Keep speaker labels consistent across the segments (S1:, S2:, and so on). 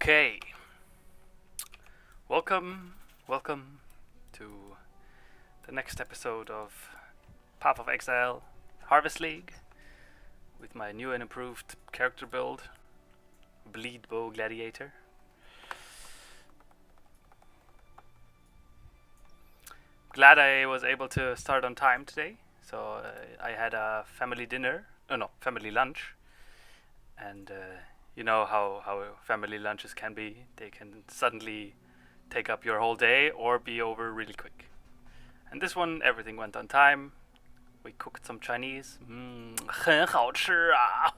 S1: Okay. Welcome to the next episode of Path of Exile Harvest League with my new and improved character build, BleedBow Gladiator. Glad I was able to start on time today. So I had a family family lunch, and you know how family lunches can be. They can suddenly take up your whole day or be over really quick. And this one, everything went on time. We cooked some Chinese. 很好吃啊，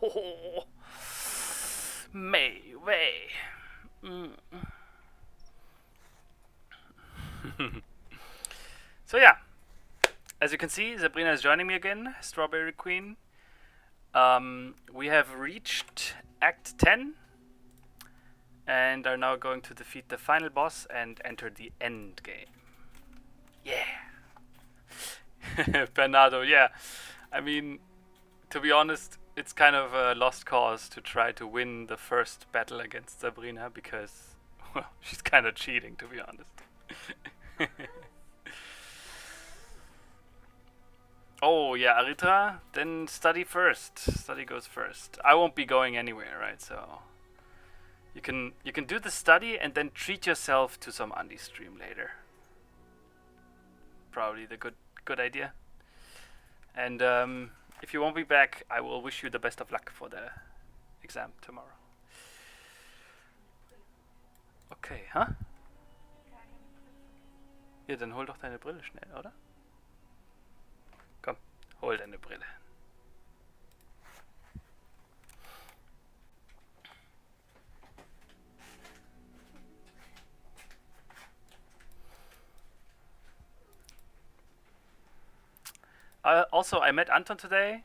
S1: 美味。So yeah, as you can see, Sabrina is joining me again, Strawberry Queen. We have reached Act 10 and are now going to defeat the final boss and enter the end game. Yeah. Bernardo, yeah. I mean, to be honest, it's kind of a lost cause to try to win the first battle against Sabrina because, well, she's kind of cheating, to be honest. Oh yeah, Aritra, then study first. Study goes first. I won't be going anywhere, right? So you can do the study and then treat yourself to some Undie stream later. Probably the good idea. And if you won't be back, I will wish you the best of luck for the exam tomorrow. Okay, huh? Ja, dann hol doch deine Brille schnell, oder? Komm, hol deine Brille. Also, I met Anton today.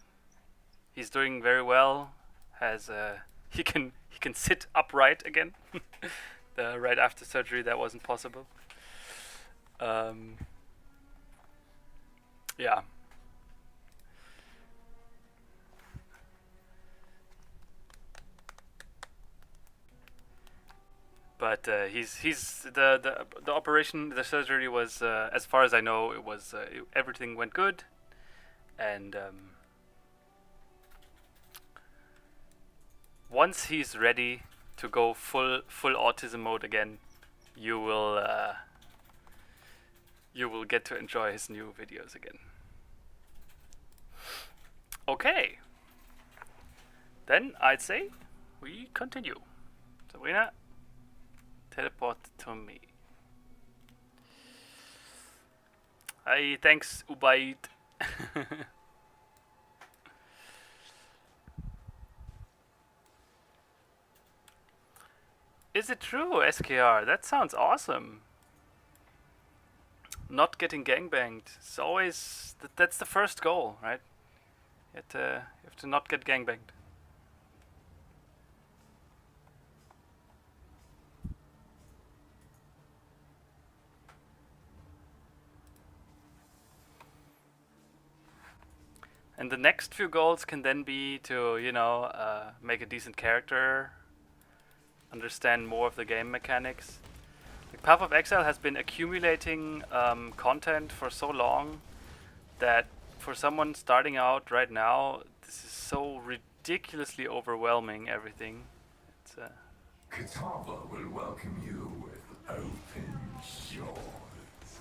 S1: He's doing very well. Has he can sit upright again. Right after surgery, that wasn't possible. Yeah. But he's the operation, the surgery was as far as I know, it was everything went good, and once he's ready to go full autism mode again, you will get to enjoy his new videos again. Okay. Then I'd say we continue. Sabrina, teleport to me. Hi, thanks Ubaid. Is it true, SKR? That sounds awesome. Not getting gangbanged. It's always that's the first goal, right? You have to not get gangbanged. And the next few goals can then be to, make a decent character, understand more of the game mechanics. Like Path of Exile has been accumulating content for so long that for someone starting out right now, this is so ridiculously overwhelming, everything. It's
S2: Katava will welcome you with open jaws.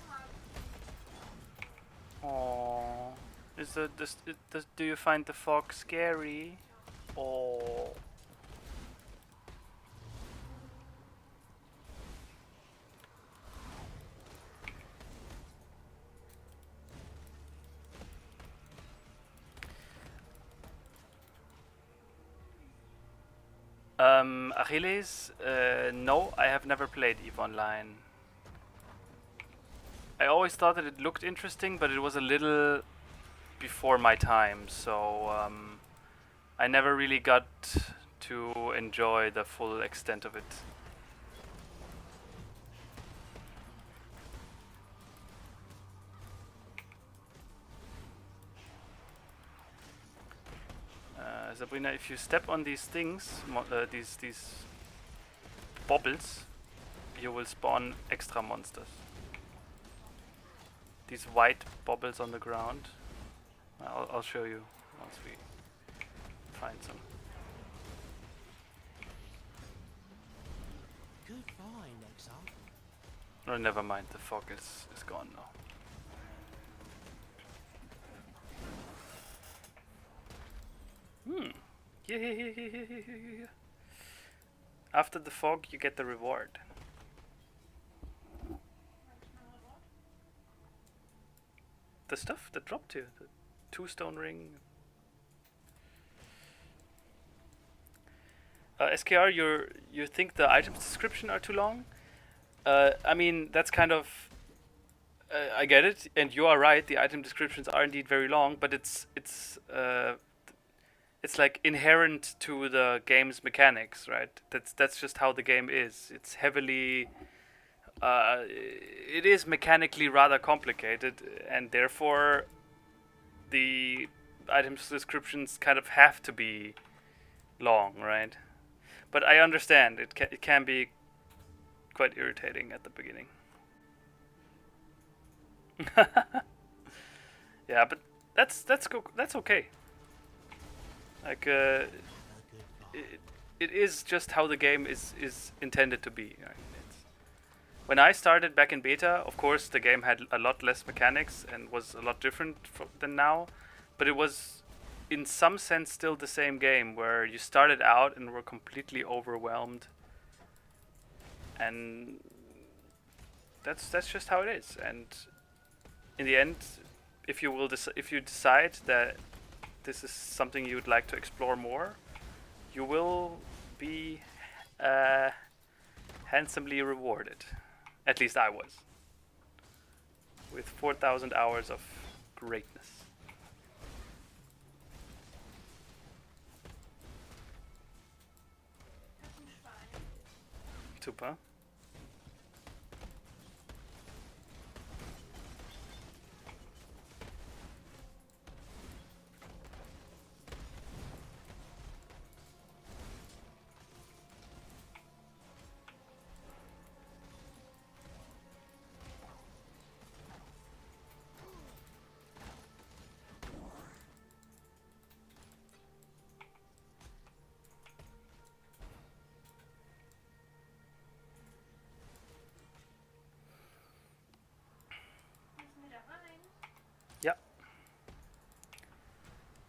S1: Aww. Do you find the fog scary? Oh. Achilles? No, I have never played EVE Online. I always thought that it looked interesting, but it was a little before my time, so I never really got to enjoy the full extent of it. Sabrina, if you step on these things, these bobbles, you will spawn extra monsters. These white bobbles on the ground. I'll show you once we find some.
S3: Good find, Exile.
S1: Oh, never mind. The fog is gone now. Yeah. After the fog, you get the reward. The stuff that dropped you, the 2-stone ring. SKR, you think the items description are too long? I mean, that's kind of. I get it, and you are right. The item descriptions are indeed very long, but it's like inherent to the game's mechanics, right? That's just how the game is. It's heavily. It is mechanically rather complicated, and therefore, the items descriptions kind of have to be long, right? But I understand it can be quite irritating at the beginning. Yeah, but that's okay. Like it is just how the game is intended to be. Right? When I started back in beta, of course, the game had a lot less mechanics and was a lot different than now, but it was in some sense still the same game where you started out and were completely overwhelmed, and that's just how it is. And in the end, if you decide that this is something you would like to explore more, you will be handsomely rewarded. At least I was, with 4,000 hours of greatness. Super.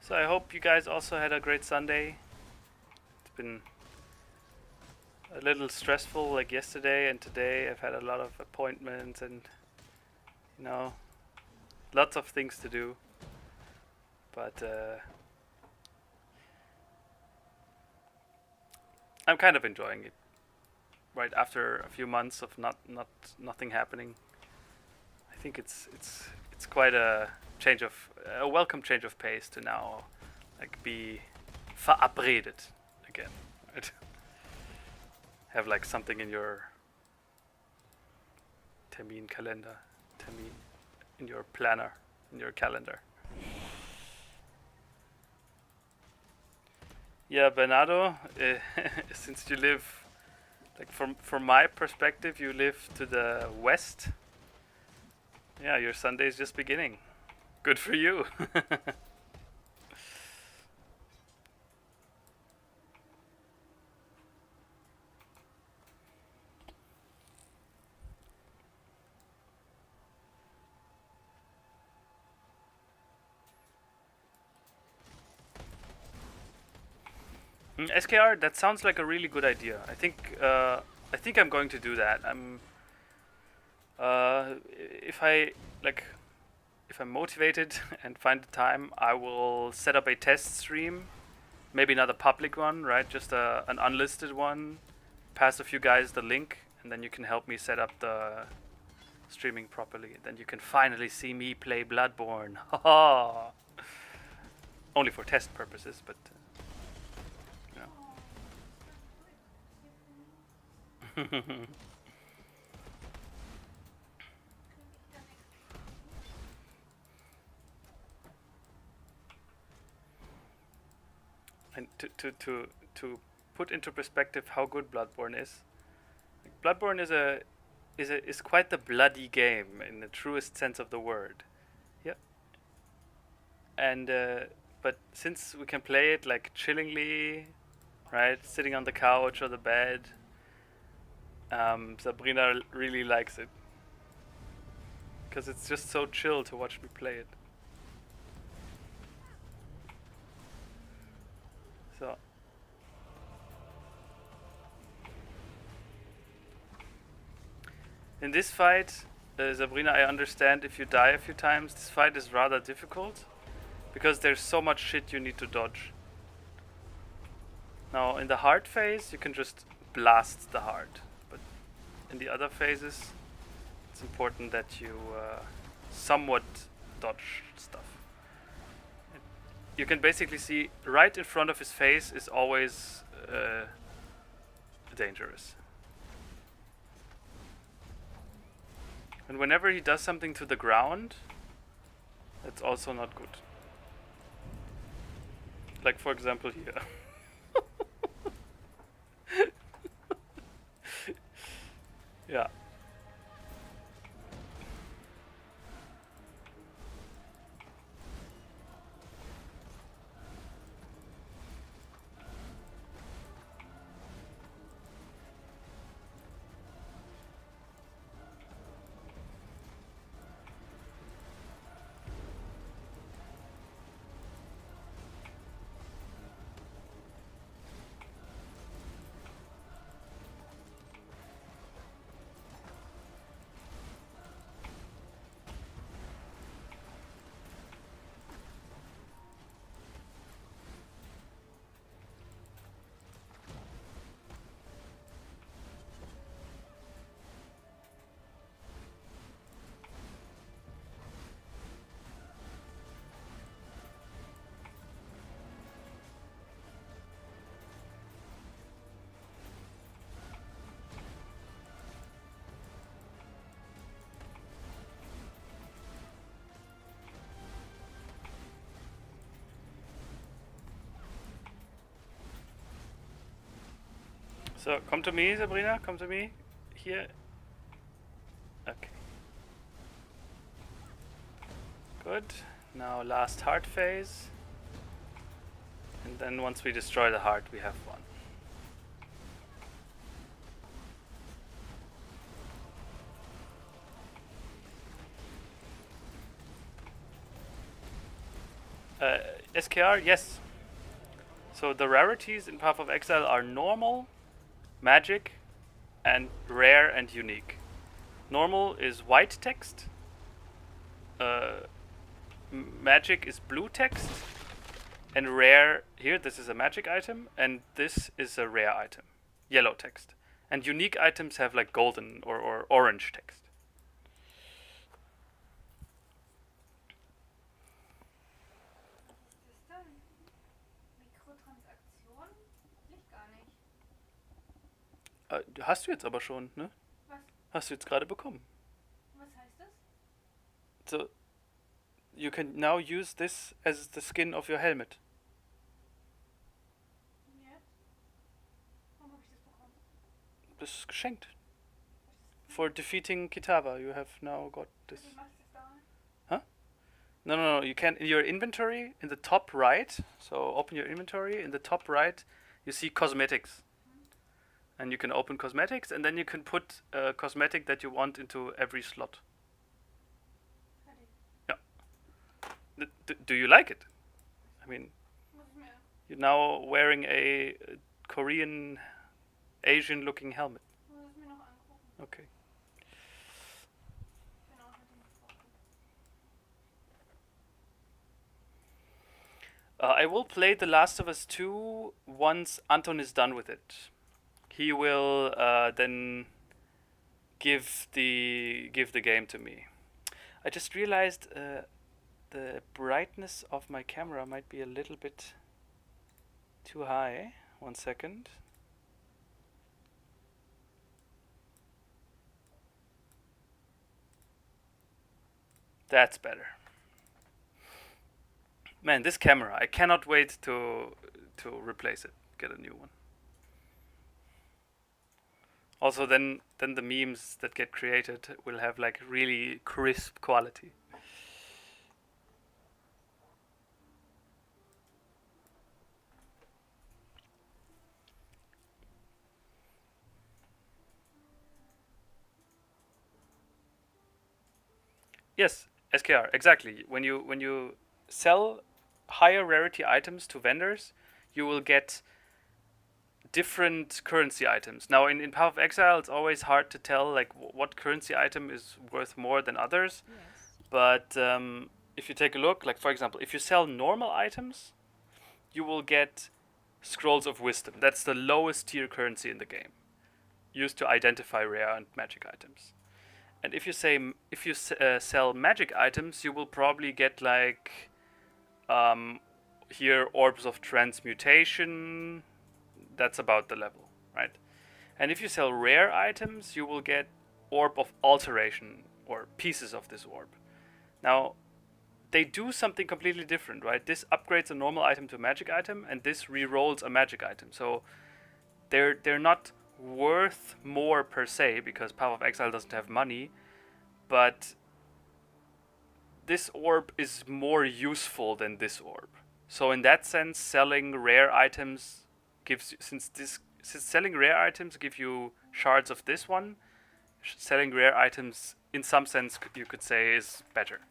S1: So I hope you guys also had a great Sunday. It's been a little stressful like yesterday and today. I've had a lot of appointments and, you know, lots of things to do. But I'm kind of enjoying it. Right after a few months of nothing happening, I think it's quite a welcome change of pace to now, like, be verabredet again, right? Have like something in your termin in your planner, in your calendar. Yeah, Bernardo, since you live, like, from my perspective, you live to the west. Yeah, your Sunday is just beginning. Good for you. SKR, that sounds like a really good idea. I think I'm going to do that. If I'm motivated and find the time, I will set up a test stream. Maybe not a public one, right? Just an unlisted one. Pass a few guys the link, and then you can help me set up the streaming properly. Then you can finally see me play Bloodborne. Haha. Only for test purposes, but you know. And to put into perspective how good Bloodborne is, Bloodborne is quite the bloody game in the truest sense of the word. Yeah. And but since we can play it like chillingly, right, sitting on the couch or the bed, Sabrina really likes it because it's just so chill to watch me play it. So in this fight, Sabrina, I understand if you die a few times, this fight is rather difficult because there's so much shit you need to dodge. Now in the hard phase, you can just blast the heart, but in the other phases, it's important that you somewhat dodge stuff. You can basically see right in front of his face is always dangerous. And whenever he does something to the ground, that's also not good. Like for example here. Yeah. So come to me, Sabrina. Come to me. Here. Okay. Good. Now last heart phase. And then once we destroy the heart, we have one. SKR, yes. So the rarities in Path of Exile are normal, magic, and rare and unique. Normal is white text. Magic is blue text. And rare, here this is a magic item, and this is a rare item. Yellow text. And unique items have like golden or orange text. Hast du jetzt aber schon, ne?
S3: Was?
S1: Hast du jetzt gerade bekommen.
S3: Was heißt das?
S1: So, you can now use this as the skin of your helmet.
S3: Jetzt? Warum habe ich das bekommen?
S1: Das ist geschenkt. For defeating Kitava, you have now got this.
S3: Wie machst du das da?
S1: No. You can in your inventory in the top right. So open your inventory in the top right. You see cosmetics, and you can open cosmetics, and then you can put a cosmetic that you want into every slot.
S3: Fertig.
S1: Do you like it? I mean,
S3: Muss ich mir.
S1: you're now wearing a Korean, Asian-looking helmet.
S3: Muss ich mir noch angucken.
S1: Okay.
S3: Ich bin auch mit dem gesprochen.
S1: I will play The Last of Us 2 once Anton is done with it. He will then give the game to me. I just realized the brightness of my camera might be a little bit too high. 1 second. That's better. Man, this camera, I cannot wait to replace it, get a new one. Also, then the memes that get created will have like really crisp quality. Yes, SKR, exactly. When you sell higher rarity items to vendors, you will get different currency items. Now in Path of Exile it's always hard to tell like what currency item is worth more than others.
S4: Yes.
S1: But if you take a look, like for example, if you sell normal items, you will get Scrolls of Wisdom. That's the lowest tier currency in the game, used to identify rare and magic items. And if you sell magic items, you will probably get like here orbs of transmutation. That's about the level, right? And if you sell rare items, you will get orb of alteration or pieces of this orb. Now, they do something completely different, right? This upgrades a normal item to a magic item, and this re-rolls a magic item. So they're not worth more per se because Path of Exile doesn't have money, but this orb is more useful than this orb. So in that sense, selling rare items gives since selling rare items give you shards of this one, selling rare items in some sense you could say is better.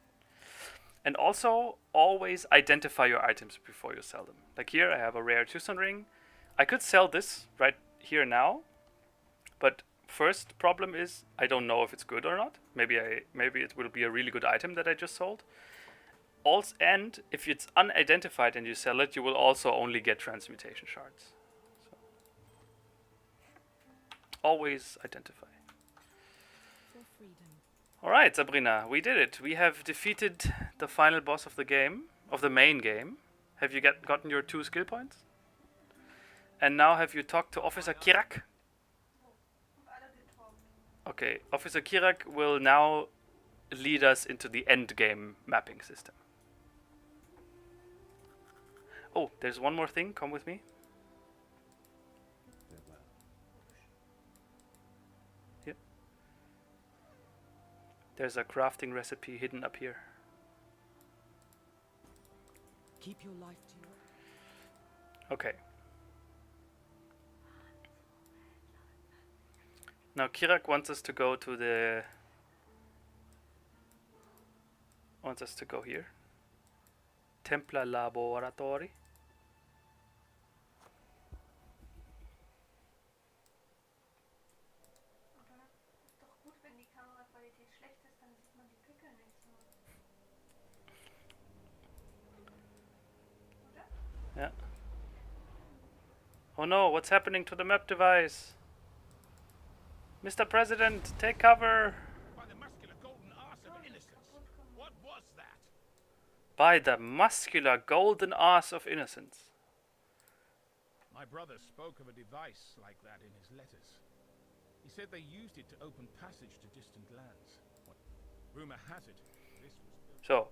S1: And also always identify your items before you sell them. Like here I have a rare Tucson ring. I could sell this right here now, but first problem is I don't know if it's good or not. Maybe it will be a really good item that I just sold. Also, and if it's unidentified and you sell it, you will also only get transmutation shards. So always identify.
S4: For freedom.
S1: All right, Sabrina, we did it. We have defeated the final boss of the game, of the main game. Have you gotten your 2 skill points? And now have you talked to Officer Kirak?
S3: Und alle getroffen.
S1: Okay, Officer Kirak will now lead us into the end game mapping system. Oh, there's one more thing. Come with me. Here. There's a crafting recipe hidden up here.
S4: Keep your life to your...
S1: Okay. Now Kirak wants us to go to the... wants us to go here. Templa Laboratory.
S3: Oder? Ist doch gut, wenn die Kameraqualität schlecht ist, dann sieht man die Pickel nicht so. Oder?
S1: Yeah. Oh no, what's happening to the map device? Mr. President, take cover!
S5: By the muscular golden arse of innocence. What was that?
S1: By the muscular golden arse of innocence.
S5: My brother spoke of a device like that in his letters. He said they used it to open passage to distant lands. What? Rumor has it, this was built...
S1: So,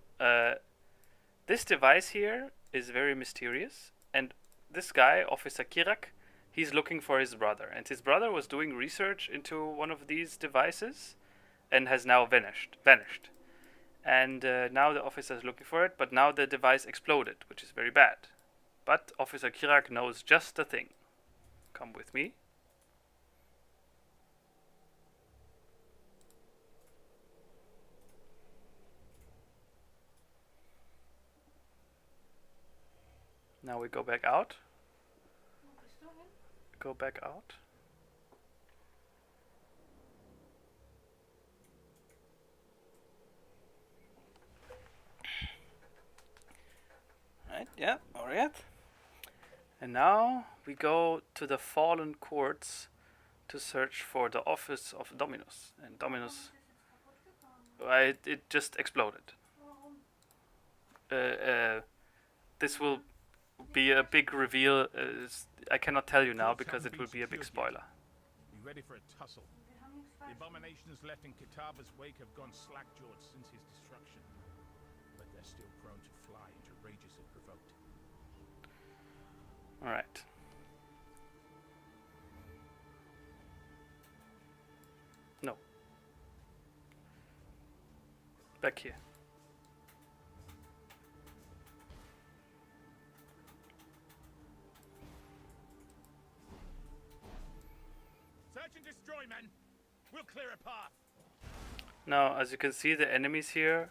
S1: this device here is very mysterious, and this guy, Officer Kirak, he's looking for his brother, and his brother was doing research into one of these devices and has now vanished. And now the officer is looking for it, but now the device exploded, which is very bad. But Officer Kirak knows just the thing. Come with me. Now we go back out.
S3: Wo bist du hin?
S1: Go back out. Right, yeah, alright. And now we go to the Fallen Courts to search for the office of Dominus. And Dominus,
S3: Ist jetzt kaputt gegangen.
S1: it just exploded.
S3: Warum?
S1: This will be a big reveal. I cannot tell you now because it will be a big spoiler.
S5: Be ready for a tussle.
S3: Wir haben nichts
S5: The
S3: falsch.
S5: abominations left in Kitava's wake have gone slack-jawed since his destruction. But they're still prone to fly into rages if provoked.
S1: Alright. Back here.
S5: Search and destroy, men. We'll clear a path.
S1: Now, as you can see, the enemies here,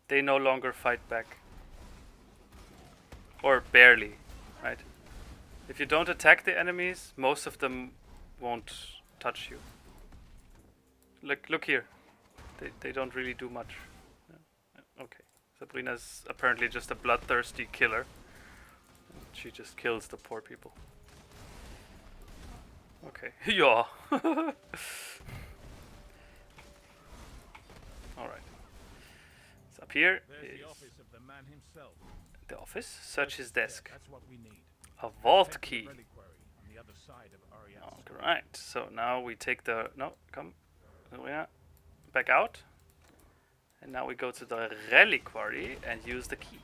S1: they no longer fight back. Or barely, right? If you don't attack the enemies, most of them won't touch you. Look here. They don't really do much. Yeah. Okay. Sabrina's apparently just a bloodthirsty killer. She just kills the poor people. Okay. Yeah. Alright. So up here
S5: There's
S1: is
S5: the office of the man himself.
S1: the office. Search his desk.
S5: That's what we need.
S1: A vault
S5: Head to the
S1: key.
S5: reliquary on the other side of Ariadne's sword.
S1: Alright. So now we take the... No, come. Sabrina. Back out. And now we go to the reliquary and use the key.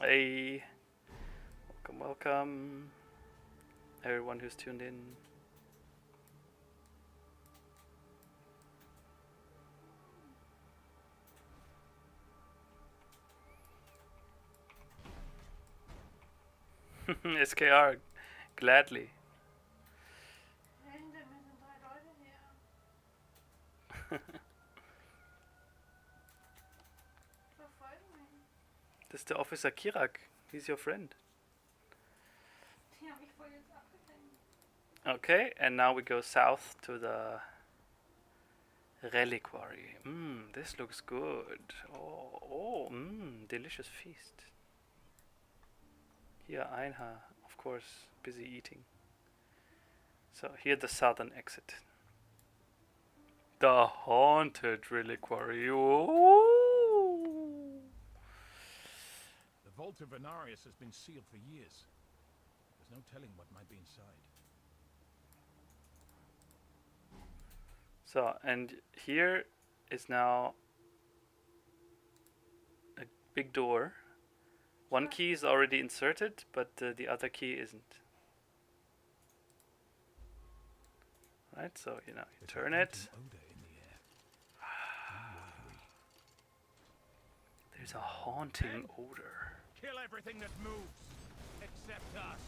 S1: Hey, welcome, everyone who's tuned in. SKR, gladly.
S3: Hinter mir sind 3 Leute her. Verfolgen mich.
S1: This is the officer Kirak. He's your friend.
S3: Die haben mich voll jetzt abgelenkt.
S1: Okay, and now we go south to the reliquary. This looks good. Delicious feast. Here, Einha, of course, busy eating. So here the southern exit. The haunted reliquary. Ooh.
S5: The vault of Venarius has been sealed for years. There's no telling what might be inside.
S1: So, and here is now a big door. One key is already inserted, but the other key isn't. Right, so you turn it. There's a haunting odor.
S5: Kill everything that moves, except us.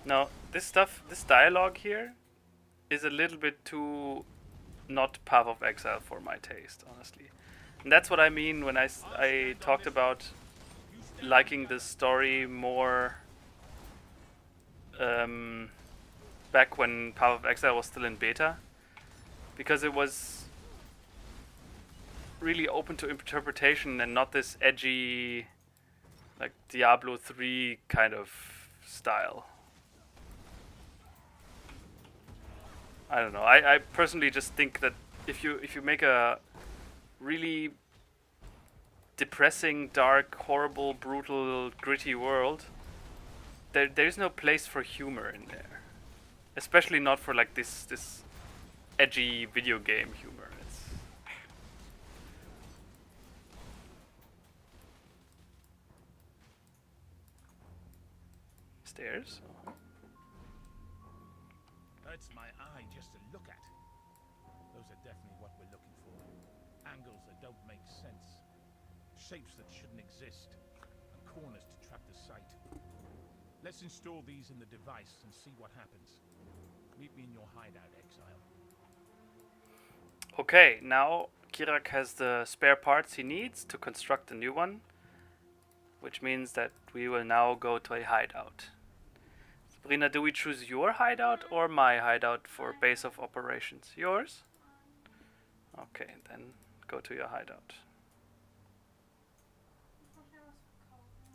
S1: Now, this dialogue here, is a little bit too not Path of Exile for my taste, honestly. And that's what I mean when I talked about liking the story more back when Path of Exile was still in beta, because it was really open to interpretation and not this edgy, like Diablo 3 kind of style. I don't know. I personally just think that if you make a really depressing, dark, horrible, brutal, gritty world, there's no place for humor in there. Especially not for like this edgy video game humor. It's stairs.
S5: Hurts my eye just to look at. Those are definitely what we're looking for. Angles that don't make sense. Shapes that shouldn't exist. And corners to trap the sight. Let's install these in the device and see what happens. Meet me in your hideout, Exile.
S1: Okay, now Kirak has the spare parts he needs to construct a new one, which means that we will now go to a hideout. Sabrina, do we choose your hideout or my hideout for base of operations? Yours? Okay, then go to your hideout.
S3: Ich muss mir was verkaufen.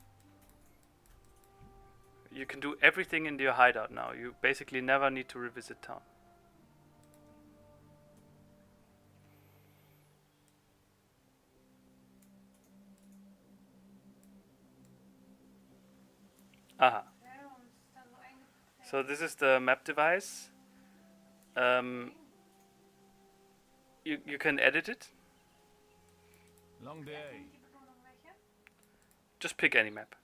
S1: You can do everything in your hideout now. You basically never need to revisit town. Aha.
S3: Okay, warum ist es dann so eingeprägt?
S1: So this is the map device. You can edit it.
S5: Long day.
S3: Die Belohnung welche?
S1: Just pick any map.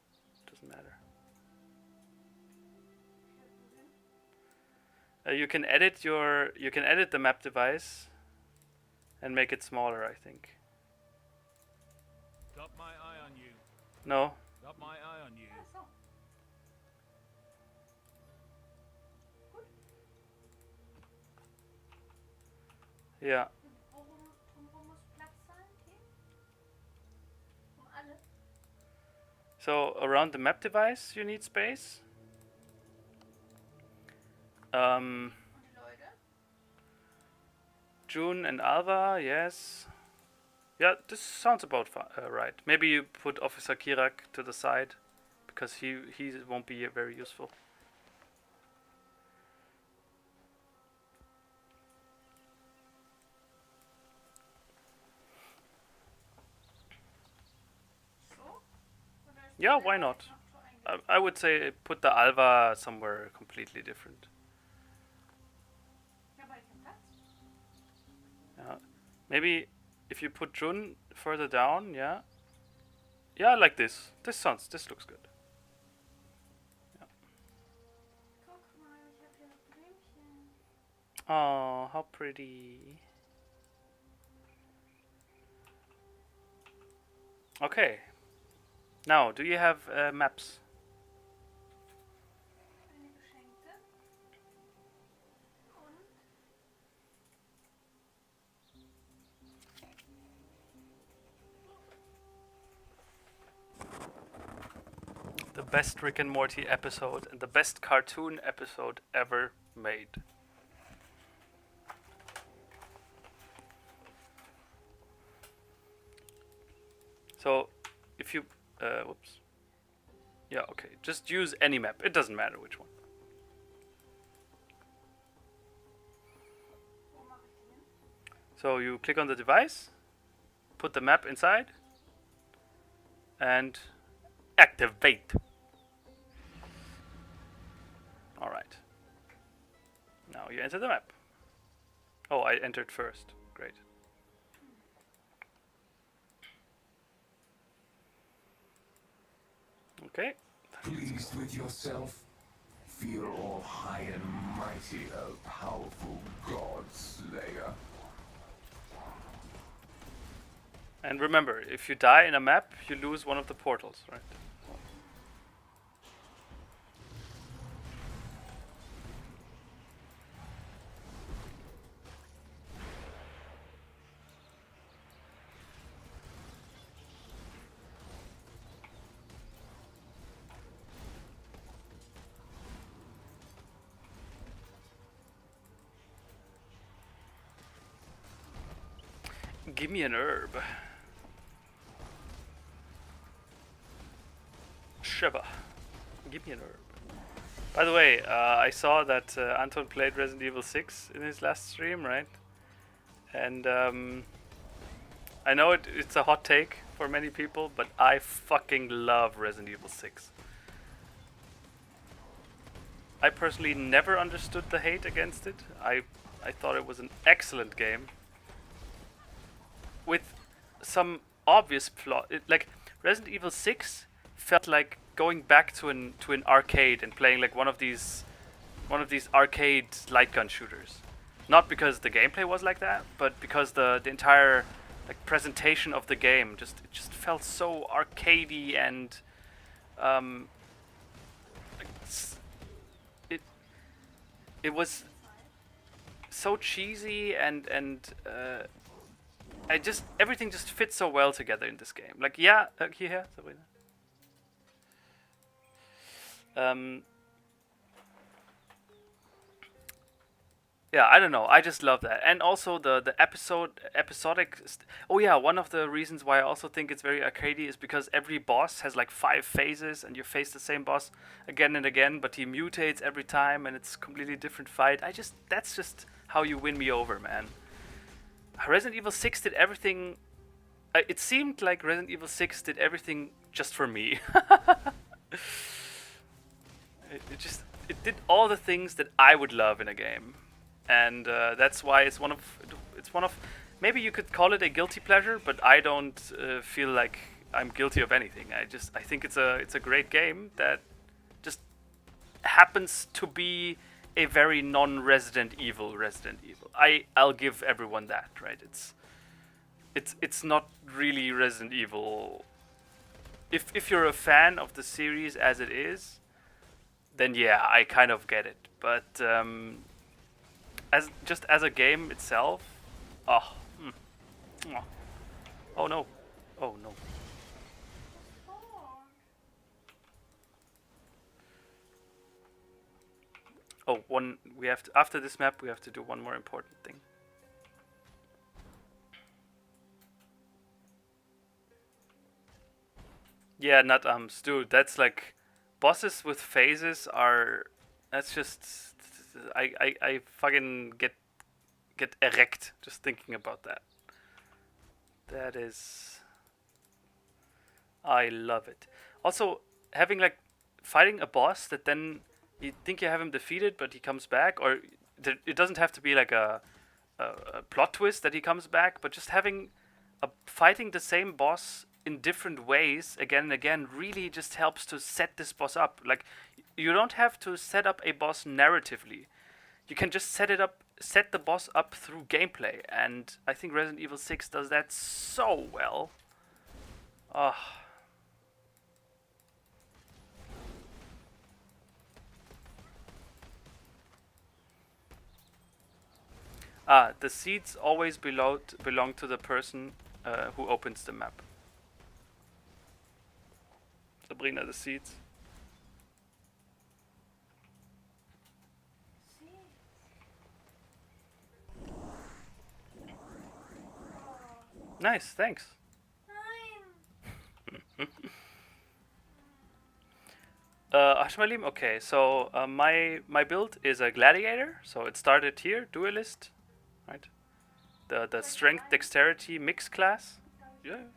S1: Doesn't matter. You can edit the map device and make it smaller, I think.
S5: Got my eye on you.
S1: No.
S5: Got my eye on you.
S3: Ach so. Gut.
S1: Yeah.
S3: Drumherum muss Platz sein, Team? Alle?
S1: So around the map device you need space.
S3: Und die Leute?
S1: June and Alva, yes. Yeah, this sounds about right. Maybe you put Officer Kirak to the side, because he won't be very useful.
S3: So? Oder ist
S1: Yeah,
S3: der
S1: why
S3: selber
S1: not?
S3: jetzt noch so eingestellt?
S1: I would say put the Alva somewhere completely different.
S3: Ja, aber kein Platz.
S1: Yeah. Maybe if you put Jun further down, yeah. Yeah, like this. This looks good.
S3: Guck mal, ich hab hier Blümchen.
S1: Oh, how pretty. Okay. Now, do you have maps?
S3: Eine geschenkte. Und
S1: The best Rick and Morty episode and the best cartoon episode ever made. So, if you, whoops. Yeah, okay. Just use any map. It doesn't matter which one.
S3: wo mache ich die hin?
S1: So you click on the device, put the map inside, and activate. Alright. Now you enter the map. Oh, I entered first. Great. Okay.
S2: Pleased with yourself? Feel all high and mighty, O powerful God Slayer.
S1: And remember, if you die in a map, you lose one of the portals, right? Give me an herb. Shiva. Give me an herb. By the way, I saw that Anton played Resident Evil 6 in his last stream, right? And I know it's a hot take for many people, but I fucking love Resident Evil 6. I personally never understood the hate against it. I thought it was an excellent game with some obvious plot. Like Resident Evil 6 felt like going back to an arcade and playing like one of these arcade light gun shooters. Not because the gameplay was like that, but because the entire like presentation of the game it just felt so arcadey and it was so cheesy and everything just fits so well together in this game. Like yeah, here, Sabrina. Yeah, I don't know. I just love that, and also the episodic. Oh yeah, one of the reasons why I also think it's very arcadey is because every boss has like 5 phases, and you face the same boss again and again, but he mutates every time, and it's a completely different fight. That's just how you win me over, man. Resident Evil 6 did everything. It seemed like Resident Evil 6 did everything just for me. It did all the things that I would love in a game. and that's why it's one of maybe you could call it a guilty pleasure, but I don't feel like I'm guilty of anything. I think it's a great game that just happens to be a very non-Resident Evil Resident Evil. I'll give everyone that, right? It's not really Resident Evil. If you're a fan of the series as it is, then yeah, I kind of get it. But as a game itself, oh, oh no, oh no. Oh, we have to, after this map we have to do one more important thing. Yeah, not dude, that's like bosses with phases are that's just I fucking get erect just thinking about that. That is I love it. Also having like fighting a boss that then you think you have him defeated, but he comes back, or it doesn't have to be like a plot twist that he comes back, but just having fighting the same boss in different ways again and again really just helps to set this boss up. Like you don't have to set up a boss narratively. You can just set the boss up through gameplay, and I think Resident Evil 6 does that so well. The seeds always belong to the person who opens the map. Sabrina, the seeds. Nice, thanks. Ashmalim, okay, so my build is a Gladiator, so it started here, Duelist, right? The Strength Dexterity mix class. Yeah.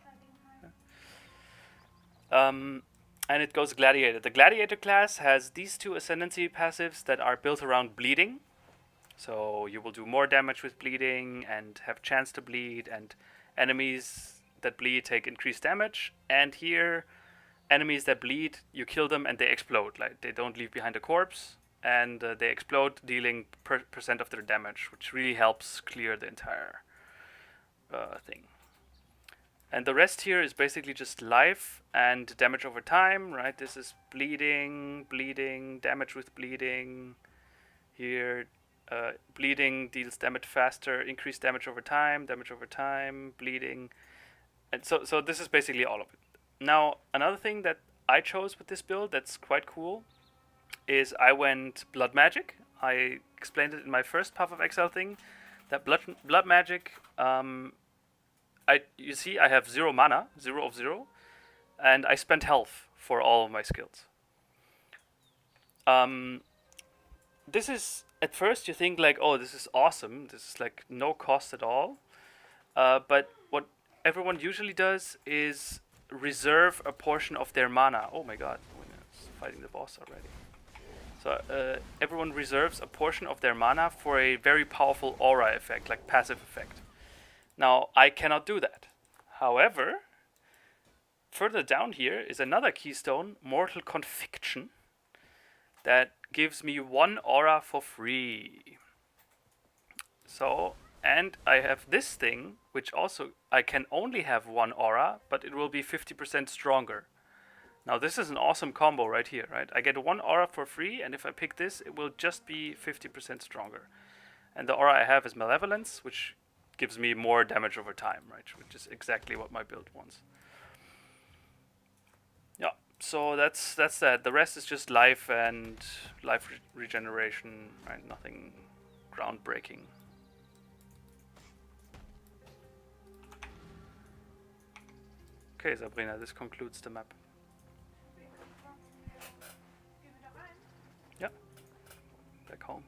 S1: And it goes Gladiator. The Gladiator class has these two Ascendancy passives that are built around bleeding. So you will do more damage with bleeding and have chance to bleed, and enemies that bleed take increased damage. And here, enemies that bleed, you kill them and they explode. Like they don't leave behind a corpse, and they explode, dealing percent of their damage, which really helps clear the entire thing. And the rest here is basically just life and damage over time, right? This is bleeding, damage with bleeding. Here, bleeding deals damage faster, increased damage over time, bleeding. And so this is basically all of it. Now, another thing that I chose with this build that's quite cool is I went Blood Magic. I explained it in my first Path of Exile thing, that Blood Magic, you see I have 0 mana, 0 of 0, and I spent health for all of my skills. This is, at first you think like, oh, this is awesome, this is like no cost at all, but what everyone usually does is reserve a portion of their mana. Oh my god, it's fighting the boss already. So everyone reserves a portion of their mana for a very powerful aura effect, like passive effect. Now, I cannot do that. However, further down here is another keystone, Mortal Conviction, that gives me 1 aura for free. So, and I have this thing, which also, I can only have 1 aura, but it will be 50% stronger. Now, this is an awesome combo right here, right? I get 1 aura for free, and if I pick this, it will just be 50% stronger. And the aura I have is Malevolence, which gives me more damage over time, right? Which is exactly what my build wants. Yeah, so that's that. The rest is just life and life regeneration, right? Nothing groundbreaking. Okay, Sabrina, this concludes the map. Yeah, back home.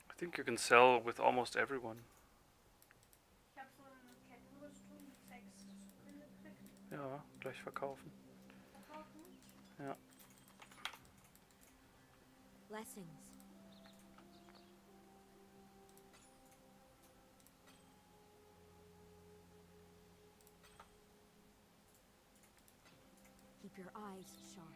S1: I think you can sell with almost everyone. Ja, gleich verkaufen. Yeah.
S4: Blessings. Keep your eyes sharp.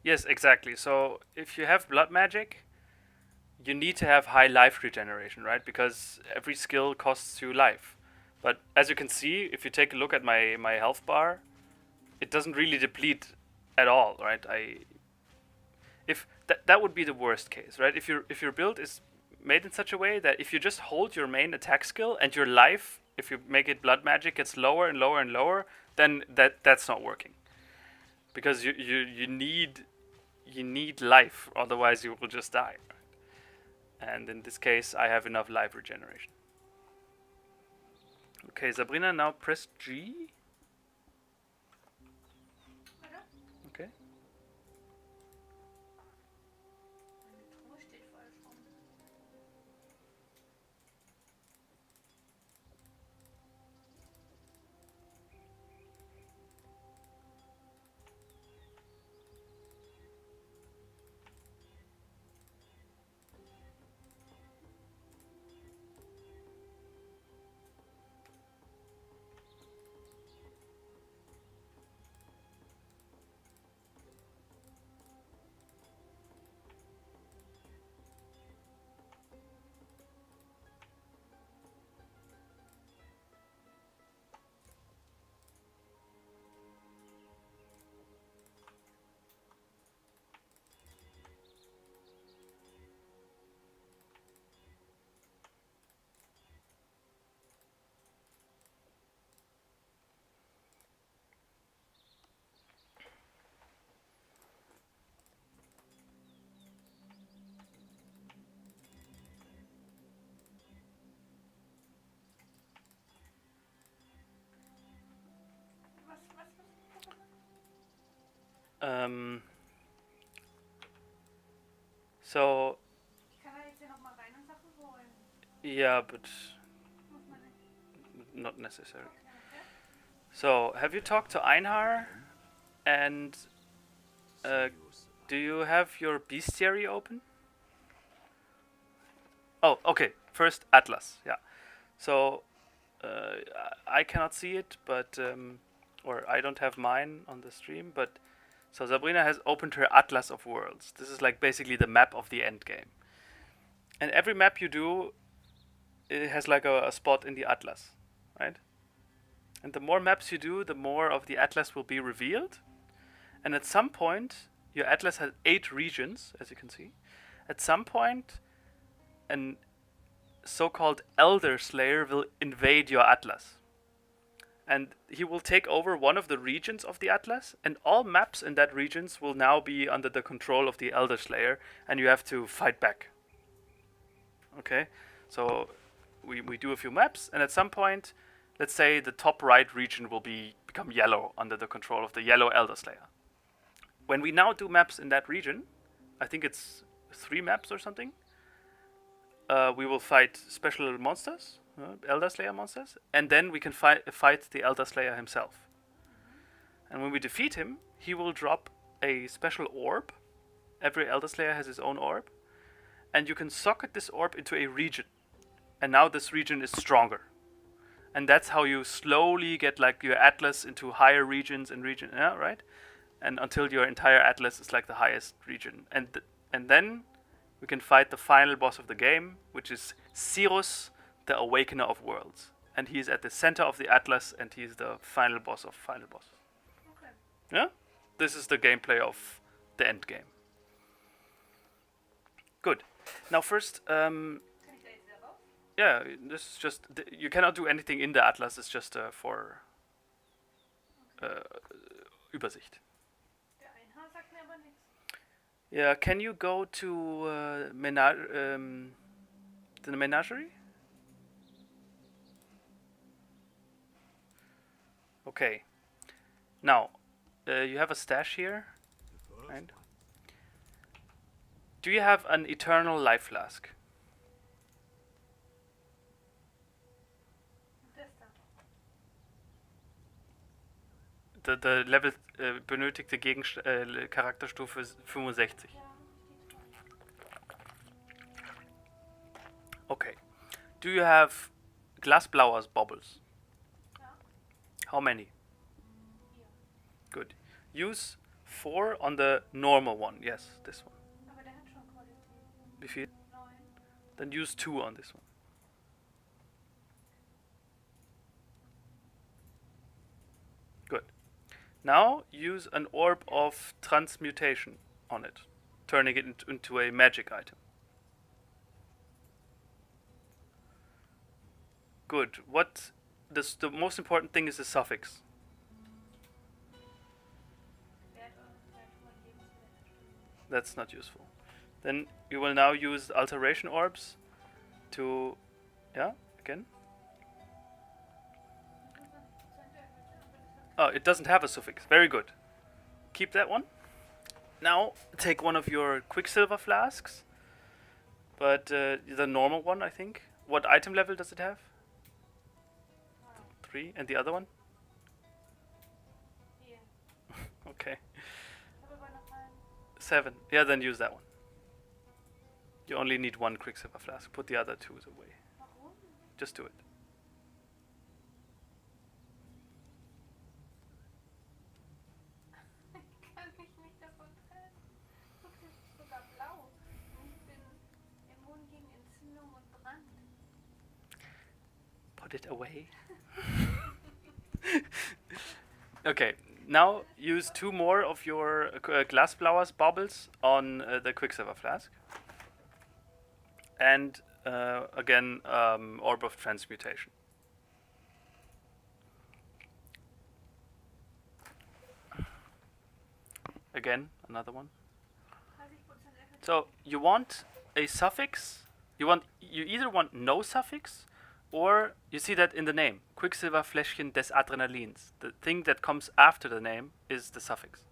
S1: Yes, exactly. So if you have blood magic, you need to have high life regeneration, right? Because every skill costs you life. But as you can see, if you take a look at my health bar, it doesn't really deplete at all, right? If that would be the worst case, right? If your build is made in such a way that if you just hold your main attack skill and your life, if you make it blood magic, gets lower and lower and lower, then that's not working. Because you need life, otherwise you will just die. And in this case, I have enough life regeneration. Okay, Sabrina, now press G.
S3: Oder?
S1: Okay.
S3: Meine Truhe steht falsch rum. Was?
S1: So
S3: Ich kann da jetzt hier nochmal rein und Sachen holen.
S1: yeah, but
S3: Muss man nicht.
S1: not necessary.
S3: Okay.
S1: So have you talked to Einhar? And do you have your bestiary open? Oh, okay. First Atlas. Yeah. So I cannot see it, but or I don't have mine on the stream, but so Sabrina has opened her Atlas of Worlds. This is like basically the map of the end game. And every map you do, it has like a spot in the Atlas, right? And the more maps you do, the more of the Atlas will be revealed. And at some point, your Atlas has 8 regions, as you can see. At some point, an so-called Elder Slayer will invade your Atlas. And he will take over one of the regions of the Atlas, and all maps in that regions will now be under the control of the Elder Slayer, and you have to fight back. Okay? So we do a few maps, and at some point, let's say the top right region will become yellow under the control of the yellow Elder Slayer. When we now do maps in that region, I think it's 3 maps or something, we will fight special monsters, Elder Slayer monsters, and then we can fight the Elder Slayer himself. And when we defeat him, he will drop a special orb. Every Elder Slayer has his own orb, and you can socket this orb into a region. And now this region is stronger. And that's how you slowly get like your Atlas into higher regions and yeah, right? And until your entire Atlas is like the highest region. And then we can fight the final boss of the game, which is Cyrus, the Awakener of Worlds. And he is at the center of the Atlas, and he is the final boss of final boss.
S3: Okay.
S1: Yeah? This is the gameplay of the end game. Good. Now first,
S3: Kann ich da jetzt wieder raus?
S1: yeah, this is just, you cannot do anything in the Atlas, it's just for Übersicht.
S3: Der Einhorn sagt mir aber nichts.
S1: Yeah, can you go to the menagerie? Okay. Now, you have a stash here, right? Do you have an eternal life flask?
S3: Das da.
S1: Der Level benötigte Charakterstufe ist 65.
S3: Ja, die zwei.
S1: Okay. Do you have glassblowers bubbles?
S3: Ja.
S1: How many?
S3: 4.
S1: Good. Use 4 on the normal one. Yes, this one.
S3: Aber der hat schon Qualität.
S1: Wie viel?
S3: 9.
S1: Then use 2 on this one. Good. Now use an orb of transmutation on it, turning it into a magic item. Good. What? The most important thing is the suffix.
S3: Wert von Lebenswert.
S1: That's not useful. Then you will now use alteration orbs to, yeah, again. Oh, it doesn't have a suffix. Very good. Keep that one. Now take one of your quicksilver flasks, but the normal one, I think. What item level does it have? 3. And the other one?
S3: 4.
S1: Okay.
S3: Ich habe aber noch einen.
S1: 7. Yeah, then use that one. You only need 1 quicksilver flask. Put the other 2 away.
S3: Warum?
S1: Just do it.
S3: Ich kann mich nicht davon trennen. Guck, das ist sogar blau. Und ich bin immun gegen Entzündung und Brand.
S1: Put it away. Okay, now use 2 more of your glassblowers bubbles on the quicksilver flask. And again, orb of transmutation. Again, another one.
S3: 30% Effekt.
S1: So you want a suffix. You either want no suffix, or you see that in the name, Quicksilver Fläschchen des Adrenalins. The thing that comes after the name is the suffix.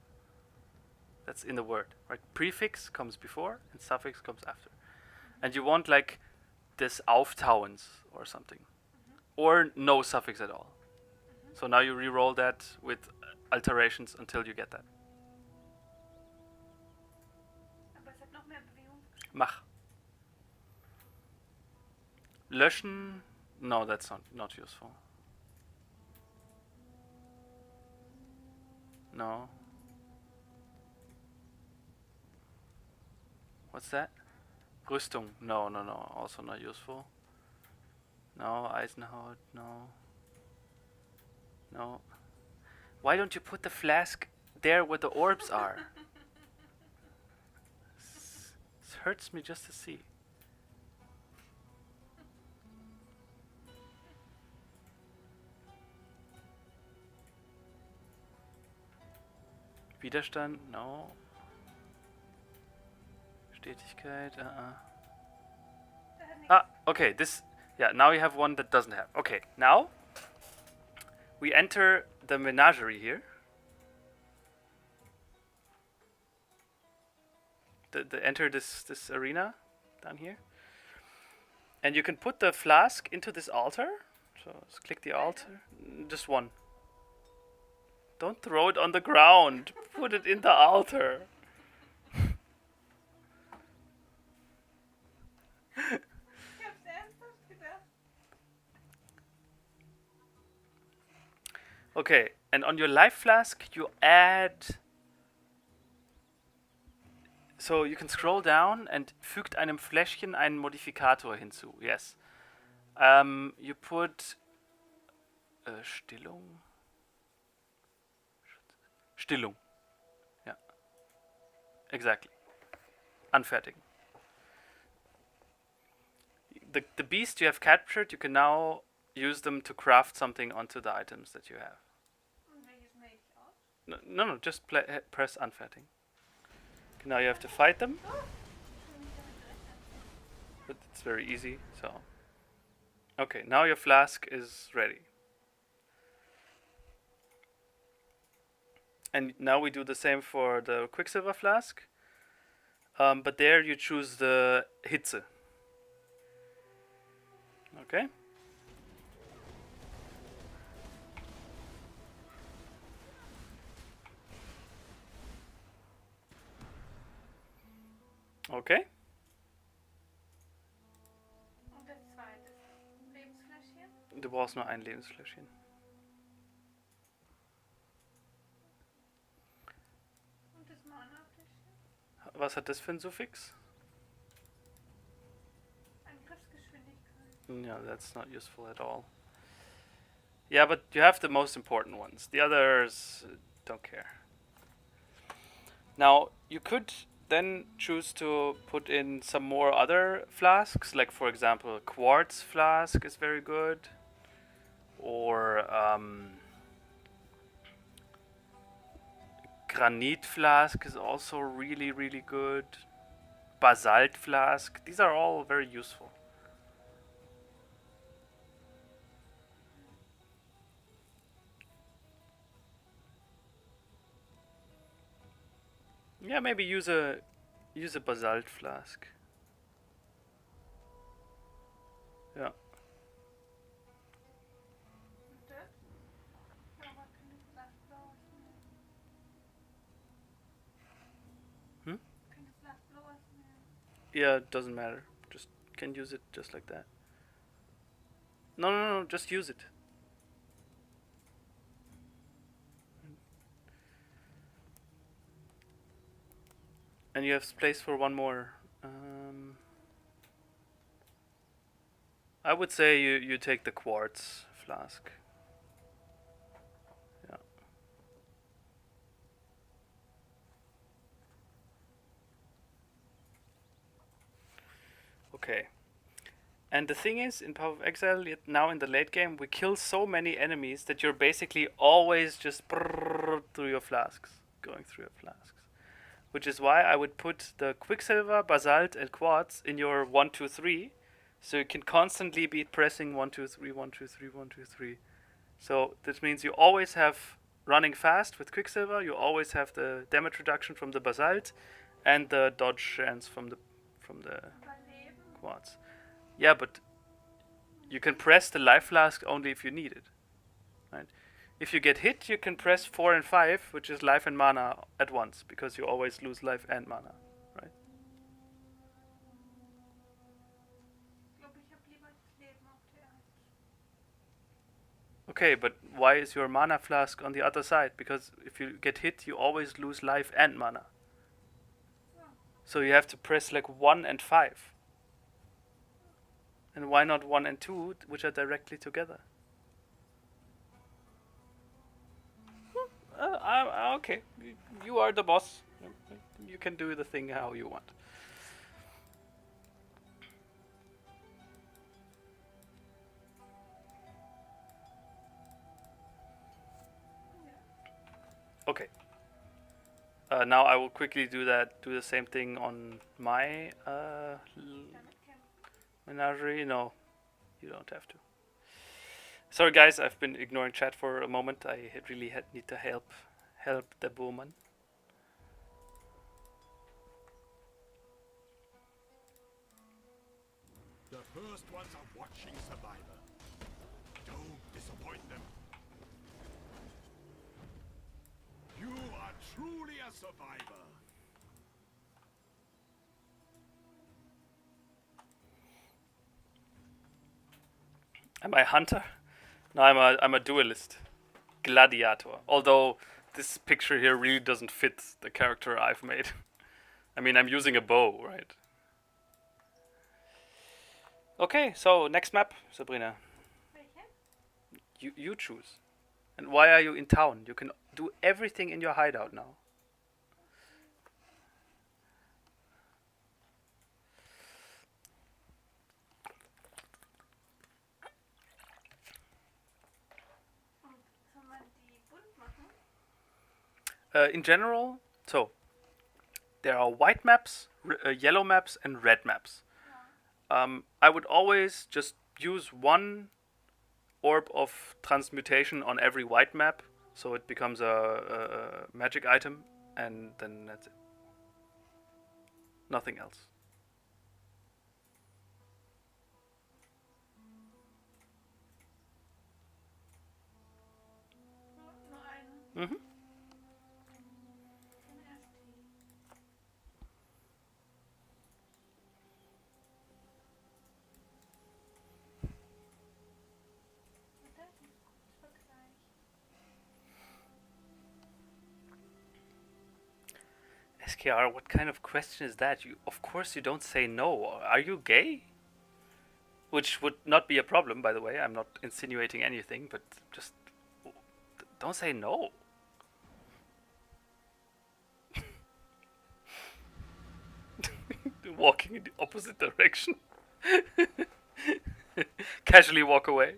S1: That's in the word, right? Prefix comes before and suffix comes after. And you want like des Auftauens or something, or no suffix at all. So now you re-roll that with alterations until you get that.
S3: Aber es hat noch mehr Bewegung.
S1: Mach. Löschen. No, that's not useful. No. What's that? Rüstung. No. Also not useful. No. Eisenhaut. No. No. Why don't you put the flask there where the orbs are? This hurts me just to see. Widerstand, no. Stetigkeit, okay, this, yeah, now you have one that doesn't have. Okay, now we enter the menagerie here. Enter this arena down here. And you can put the flask into this altar. So let's click the altar. Just one. Don't throw it on the ground. Put it in the altar.
S3: Ich hab's ernsthaft gedacht.
S1: Okay, and on your life flask you add. So you can scroll down and fügt einem Fläschchen einen Modifikator hinzu. Yes. You put Stillung. Stillung. Yeah. Exactly. Anfertigen. The beast you have captured, you can now use them to craft something onto the items that you have.
S3: Und welches mache ich aus?
S1: No, just press Anfertigen. Okay, now you have to fight them.
S3: Oh, ich hab nicht damit gerechnet.
S1: But it's very easy. So, okay, now your flask is ready. And now we do the same for the Quicksilver flask. But there you choose the Hitze. Okay? Okay?
S3: Und das zweite Lebensfläschchen.
S1: Du brauchst nur ein Lebensfläschchen.
S3: Und das Mana-Fläschchen.
S1: Was hat das für ein Suffix?
S3: Angriffsgeschwindigkeit.
S1: Yeah, that's not useful at all. Yeah, but you have the most important ones. The others don't care. Now, you could then choose to put in some more other flasks, like for example, quartz flask is very good, or granite flask is also really, really good. Basalt flask, these are all very useful. Yeah, maybe use a basalt flask. Yeah.
S3: Und das? Ja, aber keine Glasblaues mehr.
S1: Hmm?
S3: Keine Glasblaues mehr.
S1: Yeah, it doesn't matter. Just can use it just like that. No, just use it. And you have space for one more. I would say you take the quartz flask. Yeah. Okay. And the thing is, in Path of Exile, now in the late game, we kill so many enemies that you're basically always just through your flasks, going through your flasks. Which is why I would put the Quicksilver, Basalt, and Quartz in your 1, 2, 3, so you can constantly be pressing 1, 2, 3, 1, 2, 3, 1, 2, 3. So this means you always have running fast with Quicksilver, you always have the damage reduction from the Basalt, and the dodge chance from the
S3: Überleben.
S1: Quartz. Yeah, but you can press the life flask only if you need it. Right? If you get hit, you can press 4 and 5, which is life and mana at once, because you always lose life and mana, right?
S3: Ich glaube, ich habe lieber das Leben auf der 1.
S1: Okay, but why is your mana flask on the other side? Because if you get hit, you always lose life and mana. So you have to press like 1 and 5. And why not 1 and 2, which are directly together? Okay, you are the boss. You can do the thing how you want. Okay. Now I will quickly do the same thing on my menagerie. No, you don't have to. Sorry guys, I've been ignoring chat for a moment. I really need to help the woman.
S5: The first ones are watching Survivor. Don't disappoint them. You are truly a survivor.
S1: Am I a hunter? No, I'm a duelist. Gladiator. Although this picture here really doesn't fit the character I've made. I mean, I'm using a bow, right? Okay, so next map, Sabrina.
S3: Welche?
S1: You choose. And why are you in town? You can do everything in your hideout now.
S3: Und soll man die bunt machen?
S1: In general, so there are white maps, yellow maps, and red maps. I would always just use one orb of transmutation on every white map, so it becomes a magic item, and then that's it. Nothing else.
S3: Nur einen.
S1: Mhm.
S3: Den ersten. Das ist Vergleich.
S1: SKR, what kind of question is that? You, of course, you don't say no. Are you gay? Which would not be a problem, by the way. I'm not insinuating anything, but just don't say no. Walking in the opposite direction. Casually walk away.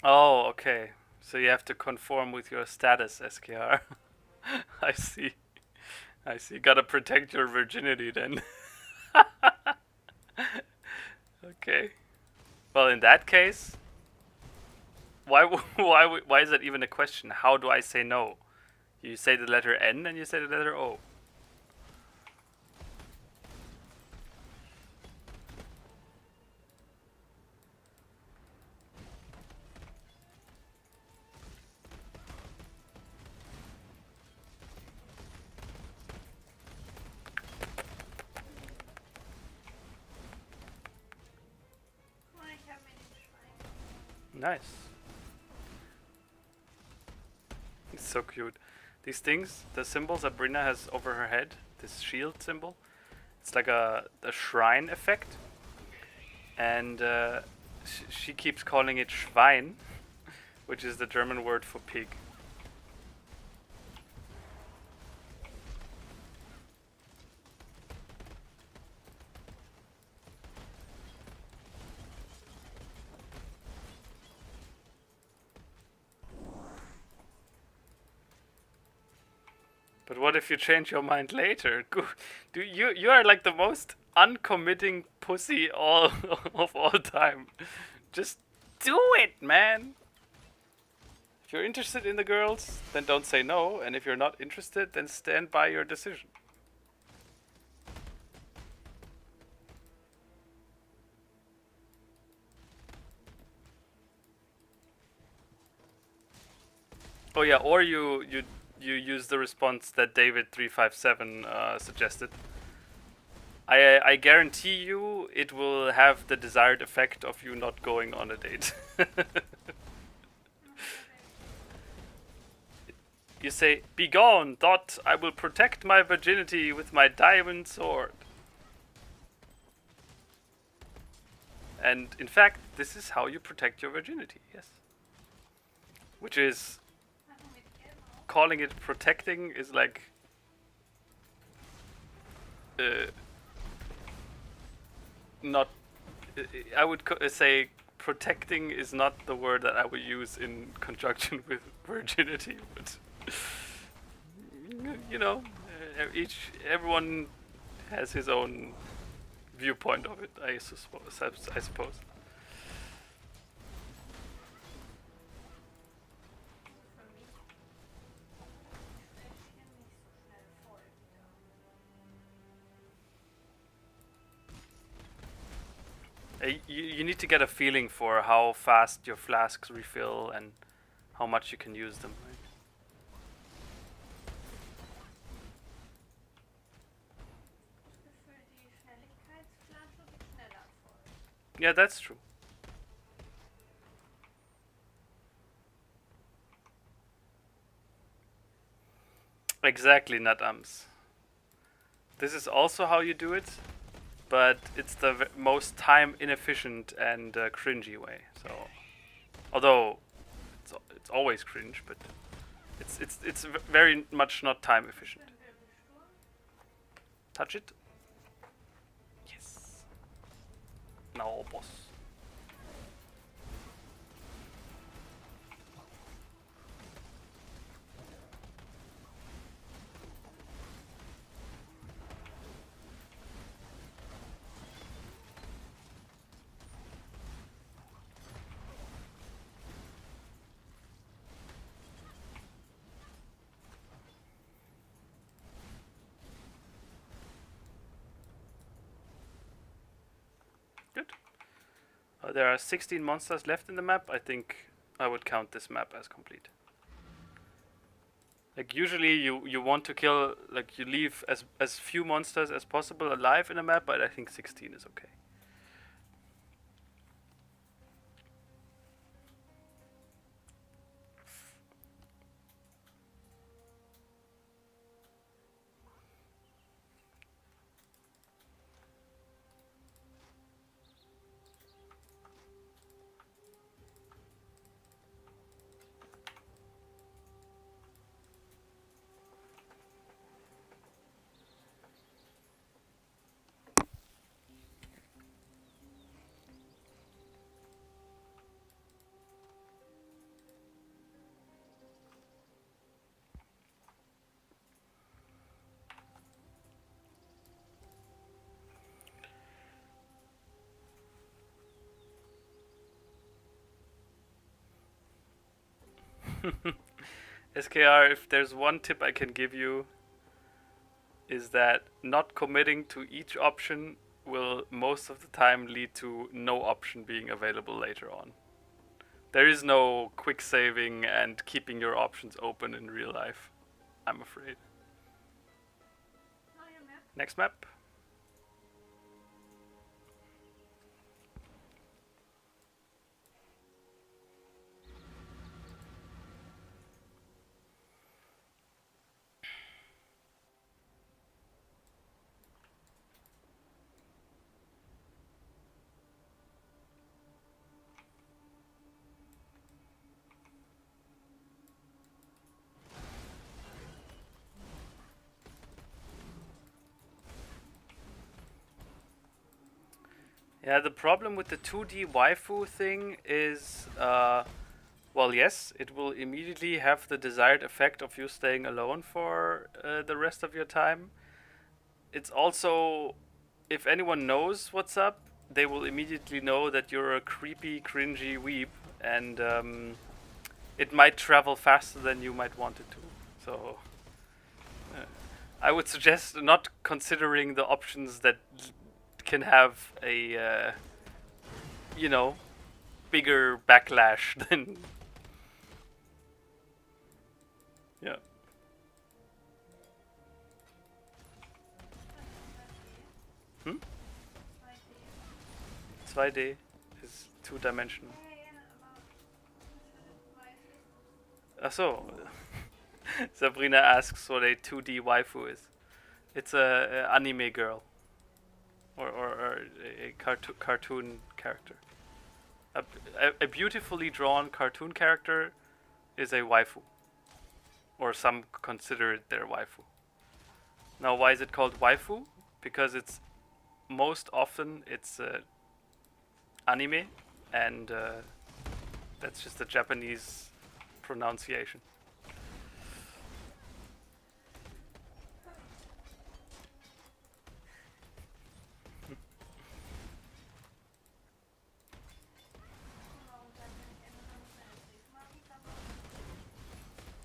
S1: Oh, okay. So you have to conform with your status, SKR. I see. I see. Gotta protect your virginity then. Okay. Well, in that case, why is that even a question? How do I say no? You say the letter N and you say the letter O.
S3: Oh, ich habe mir den Schwein.
S1: Nice. It's so cute. These things, the symbols that Brina has over her head, this shield symbol, it's like a shrine effect. And she keeps calling it Schwein, which is the German word for pig. But what if you change your mind later? Do you are like the most uncommitting pussy all of all time. Just do it, man. If you're interested in the girls, then don't say no, and if you're not interested, then stand by your decision. Oh yeah, or you use the response that David357 suggested. I guarantee you it will have the desired effect of you not going on a date. You say, "Begone, Dot, I will protect my virginity with my diamond sword." And in fact, this is how you protect your virginity, yes. Which is, calling it protecting is like not, I would say protecting is not the word that I would use in conjunction with virginity, but you know, everyone has his own viewpoint of it, I suppose. You need to get a feeling for how fast your flasks refill and how much you can use them. Right?
S3: Ich fülle die Schnelligkeitsflasche wird schneller voll.
S1: Yeah, that's true. Exactly, Nutams. This is also how you do it, but it's the most time inefficient and cringy way. So, although it's always cringe, but it's very much not time efficient. Touch it. Yes. Now, boss. Good. There are 16 monsters left in the map. I think I would count this map as complete. Like usually you want to kill, like you leave as few monsters as possible alive in a map, but I think 16 is okay. SKR, if there's one tip I can give you, is that not committing to each option will most of the time lead to no option being available later on. There is no quick saving and keeping your options open in real life, I'm afraid.
S3: Neue Map.
S1: Next map. Yeah, the problem with the 2D waifu thing is, well, yes, it will immediately have the desired effect of you staying alone for the rest of your time. It's also, if anyone knows what's up, they will immediately know that you're a creepy, cringy weeb, and it might travel faster than you might want it to. So, I would suggest not considering the options that can have a, you know, bigger backlash than. Yeah. 2D is two-dimensional. Ach so. Sabrina asks what a 2D waifu is. It's a anime girl. Or a cartoon character. A beautifully drawn cartoon character is a waifu. Or some consider it their waifu. Now, why is it called waifu? Because it's most often it's anime, and that's just the Japanese pronunciation.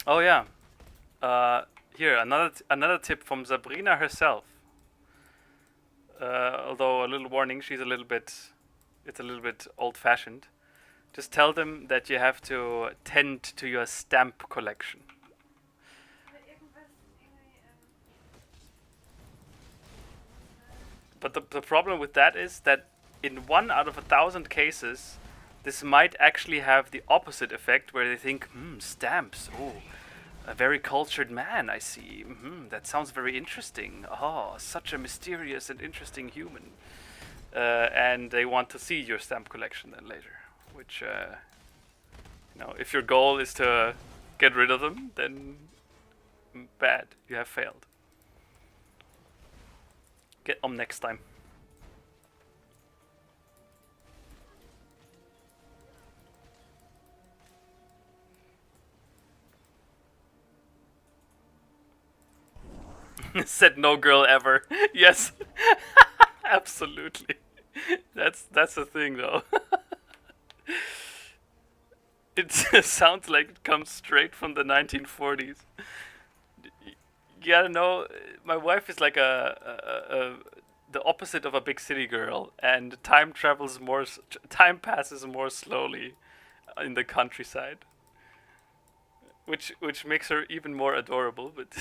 S1: Oh yeah. Here another tip from Sabrina herself. Although a little warning, she's a little bit it's a little bit old-fashioned. Just tell them that you have to tend to your stamp collection.
S3: Oder irgendwas, irgendwie,
S1: But the problem with that is that in 1 out of 1,000 cases, this might actually have the opposite effect, where they think, stamps, oh, a very cultured man, I see. That sounds very interesting. Oh, such a mysterious and interesting human. And they want to see your stamp collection then later. Which, if your goal is to get rid of them, then bad, you have failed. Get them next time. Said no girl ever. Yes. Absolutely. That's the thing though. It sounds like it comes straight from the 1940s. You gotta know, my wife is like the opposite of a big city girl, and time passes more slowly in the countryside, which makes her even more adorable. But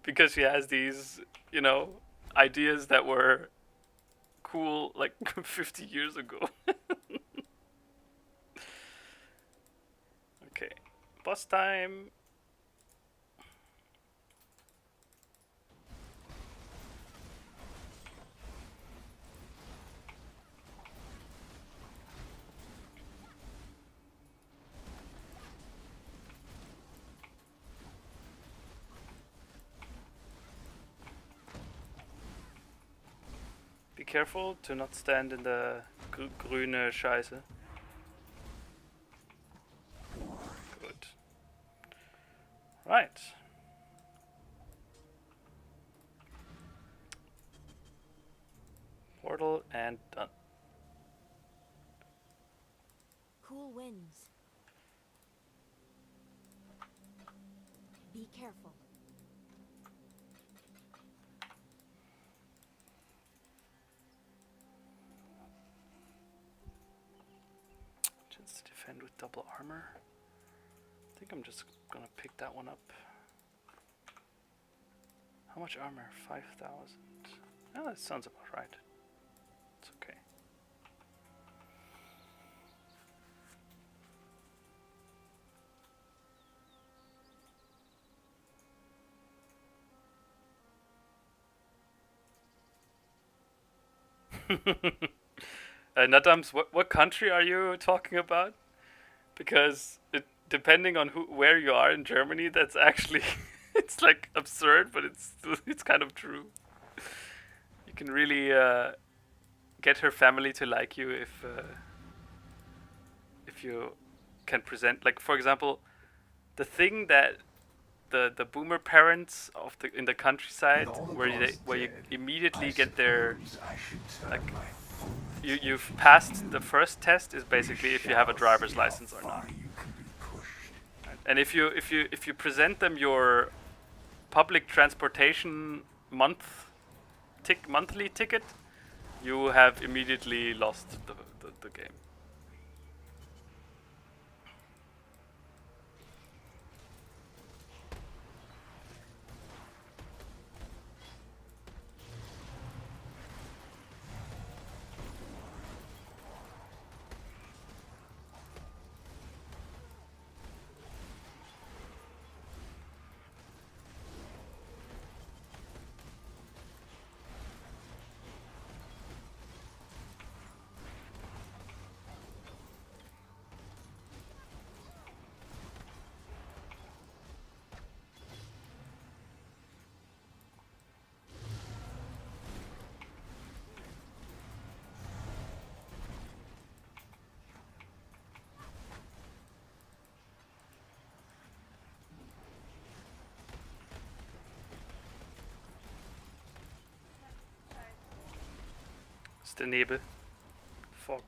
S1: because she has these, ideas that were cool like 50 years ago. Okay, boss time. Be careful to not stand in the grüne Scheiße. Good. Right. Portal and done.
S4: Cool winds. Be careful.
S1: Chance to defend with double armor. I think I'm just gonna pick that one up. How much armor? 5,000. Oh, that sounds about right. It's okay. Nadams, what country are you talking about? Because depending on where you are in Germany, that's actually it's like absurd, but it's kind of true. You can really get her family to like you if you can present, like, for example, the thing that the boomer parents in the countryside, where you immediately get their, like, you've passed the first test is basically if you have a driver's license or not. And if you present them your public transportation monthly ticket, you have immediately lost the game. Ist der Nebel. Fog.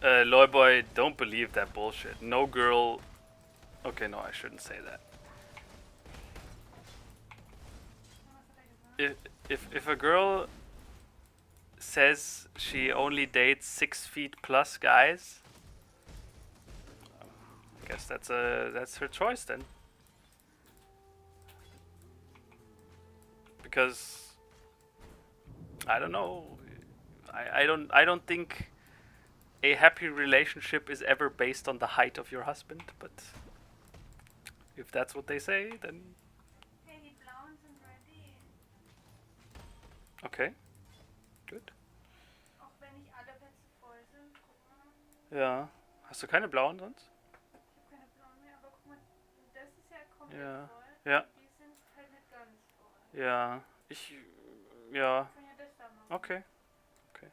S1: Loyboy, don't believe that bullshit. No girl. Okay, no, I shouldn't say that. If a girl says she only dates 6 feet plus guys, I guess that's her choice then. Because I don't know. I don't think a happy relationship is ever based on the height of your husband, but if that's what they say, then
S3: Hey, die blauen sind ready.
S1: okay. Good.
S3: Auch wenn nicht alle Plätze voll sind. Guck mal.
S1: Ja. Hast du keine blauen sonst?
S3: Ich habe keine blauen mehr, aber guck mal, das ist ja komplett
S1: Ja.
S3: voll.
S1: Ja.
S3: Die sind halt nicht ganz voll.
S1: Ja. Ja.
S3: Ich kann ja das da machen.
S1: Okay. Okay.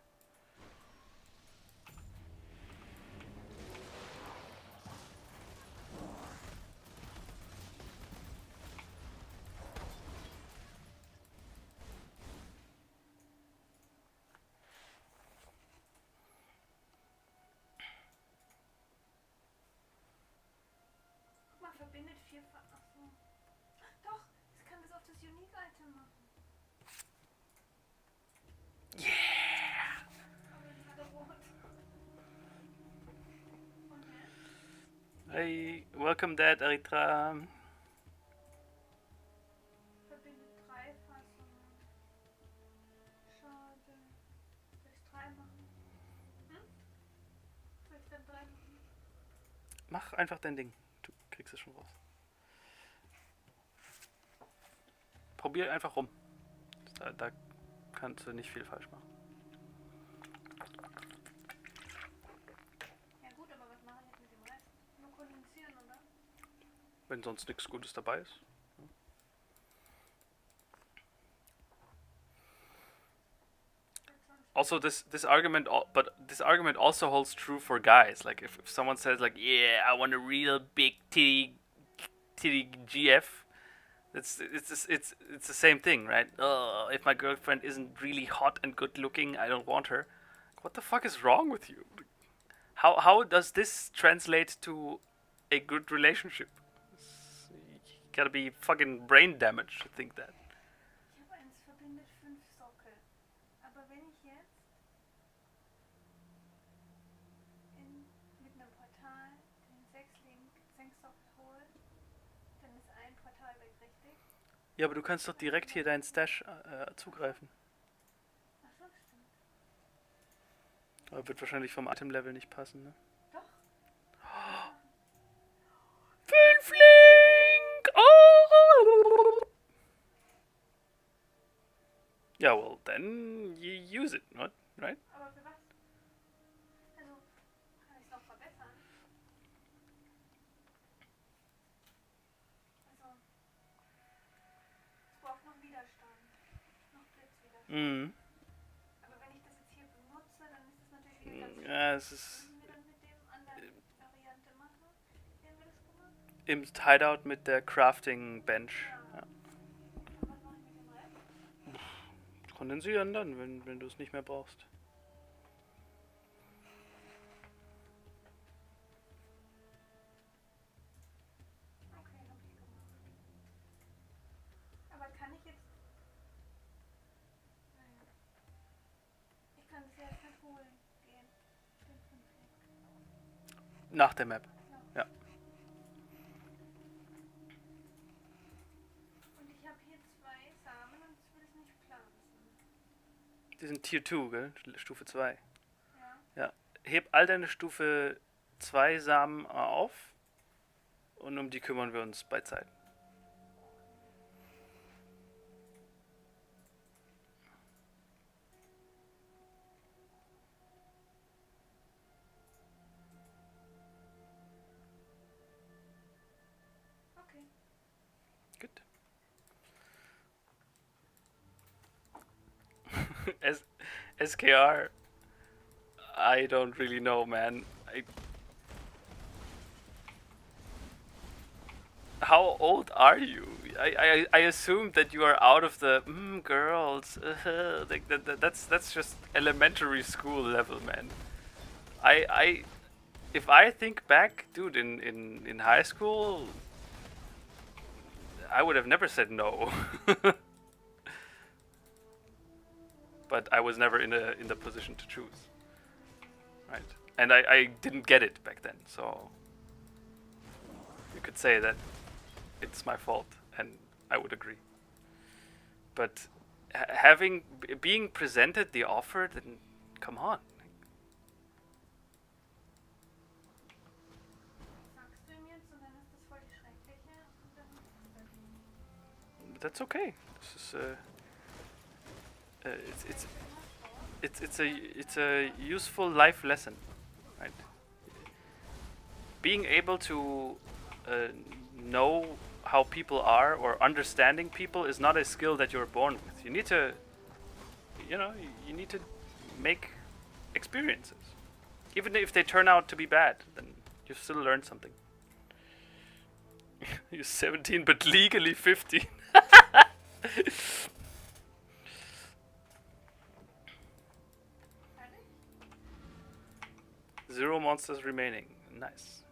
S3: Guck mal, verbindet vier Achso. Doch, ich kann das auf das Unique-Item machen. Aber die ist alle rot. Und jetzt?
S1: Hey, welcome Dad, Erythra.
S3: Verbindet 3 Fassungen. Schade. Soll ich 3 machen? Hm? Soll ich dann 3 machen?
S1: Mach einfach dein Ding. Du kriegst es schon raus. Probier einfach rum. Da kannst du nicht viel falsch machen.
S3: Ja gut, aber was mache ich jetzt mit dem Rest? Nur kondensieren, oder?
S1: Wenn sonst nichts Gutes dabei ist. Also, this argument, but this argument also holds true for guys. Like, if someone says like, "Yeah, I want a real big titty GF," it's the same thing, right? Oh, if my girlfriend isn't really hot and good looking, I don't want her. What the fuck is wrong with you? How does this translate to a good relationship? You gotta be fucking brain damaged to think that.
S3: Ich habe eins verbindet 5 Sockel. Aber wenn ich jetzt mit einem Portal den 6 Sockel hole, dann ist ein Portal weg, richtig?
S1: Ja, aber du kannst doch direkt hier deinen Stash zugreifen.
S3: Ach so, stimmt.
S1: Aber wird wahrscheinlich vom Item-Level nicht passen, ne?
S3: Doch.
S1: Fünfling! Oh! Yeah, well, then you use it, not right?
S3: Aber für was? Also, kann ich es noch verbessern? Also, es braucht noch Widerstand. Noch Blitzwiderstand.
S1: Mhm.
S3: Aber wenn ich das jetzt hier benutze, dann ist es natürlich wieder ganz
S1: Ja, es ist
S3: Müssen wir dann mit dem anderen Variante machen? Wie haben wir das gemacht?
S1: im Hideout mit der Crafting Bench. Ja.
S3: Und was mache ich mit dem Rest?
S1: Kondensieren dann, wenn du es nicht mehr brauchst.
S3: Okay, hab ich gemacht. Aber kann ich jetzt... Naja. Ich kann es ja jetzt nicht holen gehen. Den Fünfling.
S1: Nach der Map. Ja.
S3: Und ich habe hier 2 Samen und ich will es nicht pflanzen.
S1: Die sind Tier 2, gell? Stufe 2.
S3: Ja?
S1: Ja. Heb all deine Stufe 2 Samen auf und um die kümmern wir uns bei Zeit.
S3: Okay.
S1: Good. SKR, I don't really know, man. How old are you? I assume that you are out of the girls. Like that's just elementary school level, man. If I think back, dude, in high school, I would have never said no. But I was never in the position to choose, right? And I didn't get it back then, so you could say that it's my fault, and I would agree. But being presented the offer, then come on.
S3: Sagst du ihm jetzt und dann ist das voll die schreckliche und dann ist er die.
S1: That's okay. This is it's a useful life lesson, right? Being able to know how people are or understanding people is not a skill that you're born with. You need to, you need to make experiences, even if they turn out to be bad. Then you've still learned something. You're 17, but legally 15. Zero monsters remaining. Nice.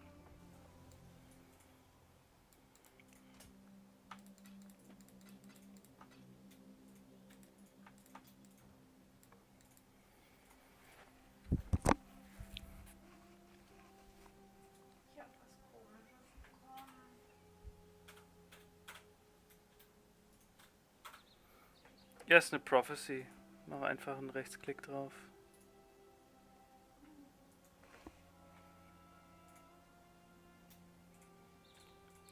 S3: Ich hab was Komisches bekommen.
S1: Ja, ist eine Prophecy. Mach einfach einen Rechtsklick drauf.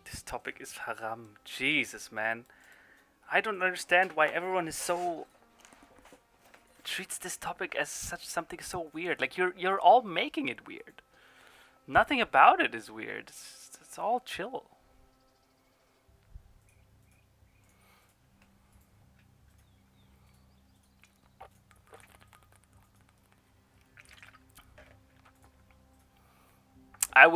S1: This topic is haram. Jesus, man. I don't understand why everyone is so treats this topic as such something so weird. Like you're all making it weird. Nothing about it is weird. It's all chill. I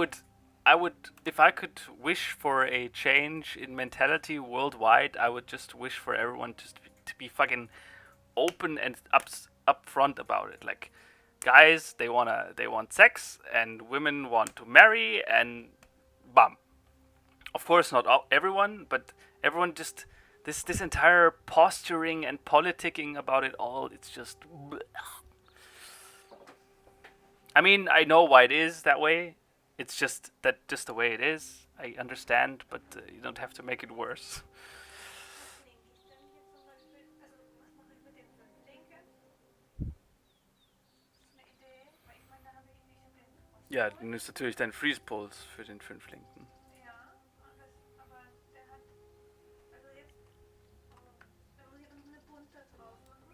S1: would, if I could wish for a change in mentality worldwide, I would just wish for everyone to be fucking open and upfront about it. Like, guys, they want sex, and women want to marry, and bam. Of course, not everyone, but everyone just this entire posturing and politicking about it all. It's just. Bleh. I mean, I know why it is that way. It's just the way it is. I understand, but you don't have to make it worse.
S3: Was denke ich denn hier zum Beispiel? Also, was mache ich mit den Linken? Das ist eine Idee, weil ich meine, da habe ich irgendwelche Blindfrost.
S1: Ja, du nimmst natürlich deinen Freeze Pulse für den Fünflinken.
S3: Ja, aber der hat. Also jetzt. Da muss ich noch eine bunte drauf machen.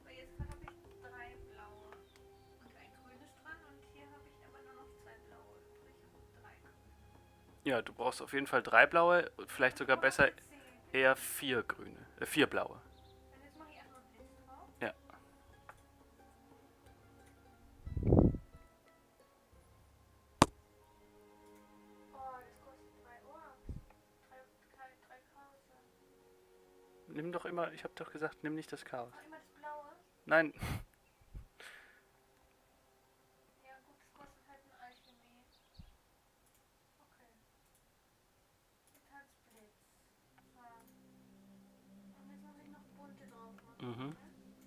S3: Weil jetzt habe ich 3 blaue und ein grünes dran und hier habe ich aber nur noch 2 blaue übrig und 3 grüne.
S1: Ja, du brauchst auf jeden Fall 3 blaue, vielleicht sogar besser eher 4 grüne, 4 blaue.
S3: Und jetzt mache ich erstmal Blitz drauf.
S1: Ja.
S3: Oh, das kostet 3 Orbs. 3 Chaos.
S1: Nimm doch immer, ich hab doch gesagt, nimm nicht das Chaos.
S3: Mach immer das blaue.
S1: Nein.
S3: Ja gut, das kostet halt ein Alchemie. Okay. Jetzt halt Blitz. So. Und jetzt muss ich noch bunte drauf machen.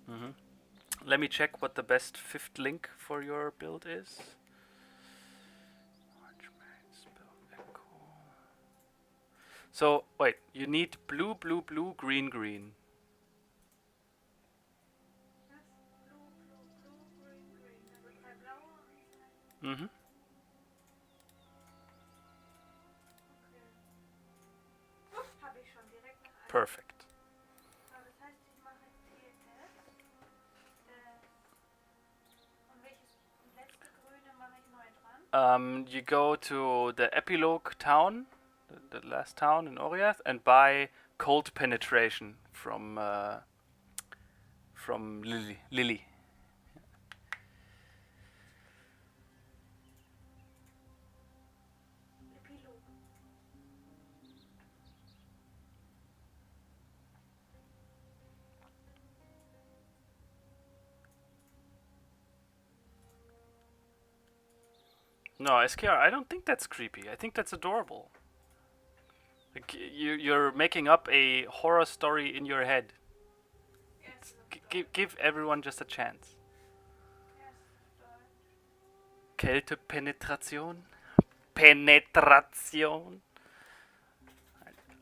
S1: Mhm. Let me check what the best 5th link for your build is. So, wait, you need blue, blue, blue, green, green.
S3: Das blue, green, green. Also 3 blaue und 2.
S1: Mhm.
S3: Okay. Habe ich schon direkt nach einem.
S1: Perfect.
S3: Aber das heißt, ich mache jetzt hier Test. Und welches letzte grüne mache ich neu dran?
S1: You go to the epilogue town, the last town in Oriath, and buy cold penetration from Lily.
S3: Epilog.
S1: No, SKR, I don't think that's creepy. I think that's adorable. Like you're making up a horror story in your head.
S3: Yes,
S1: Give everyone just a chance.
S3: yes, Deutsch.
S1: Kältepenetration? Penetration?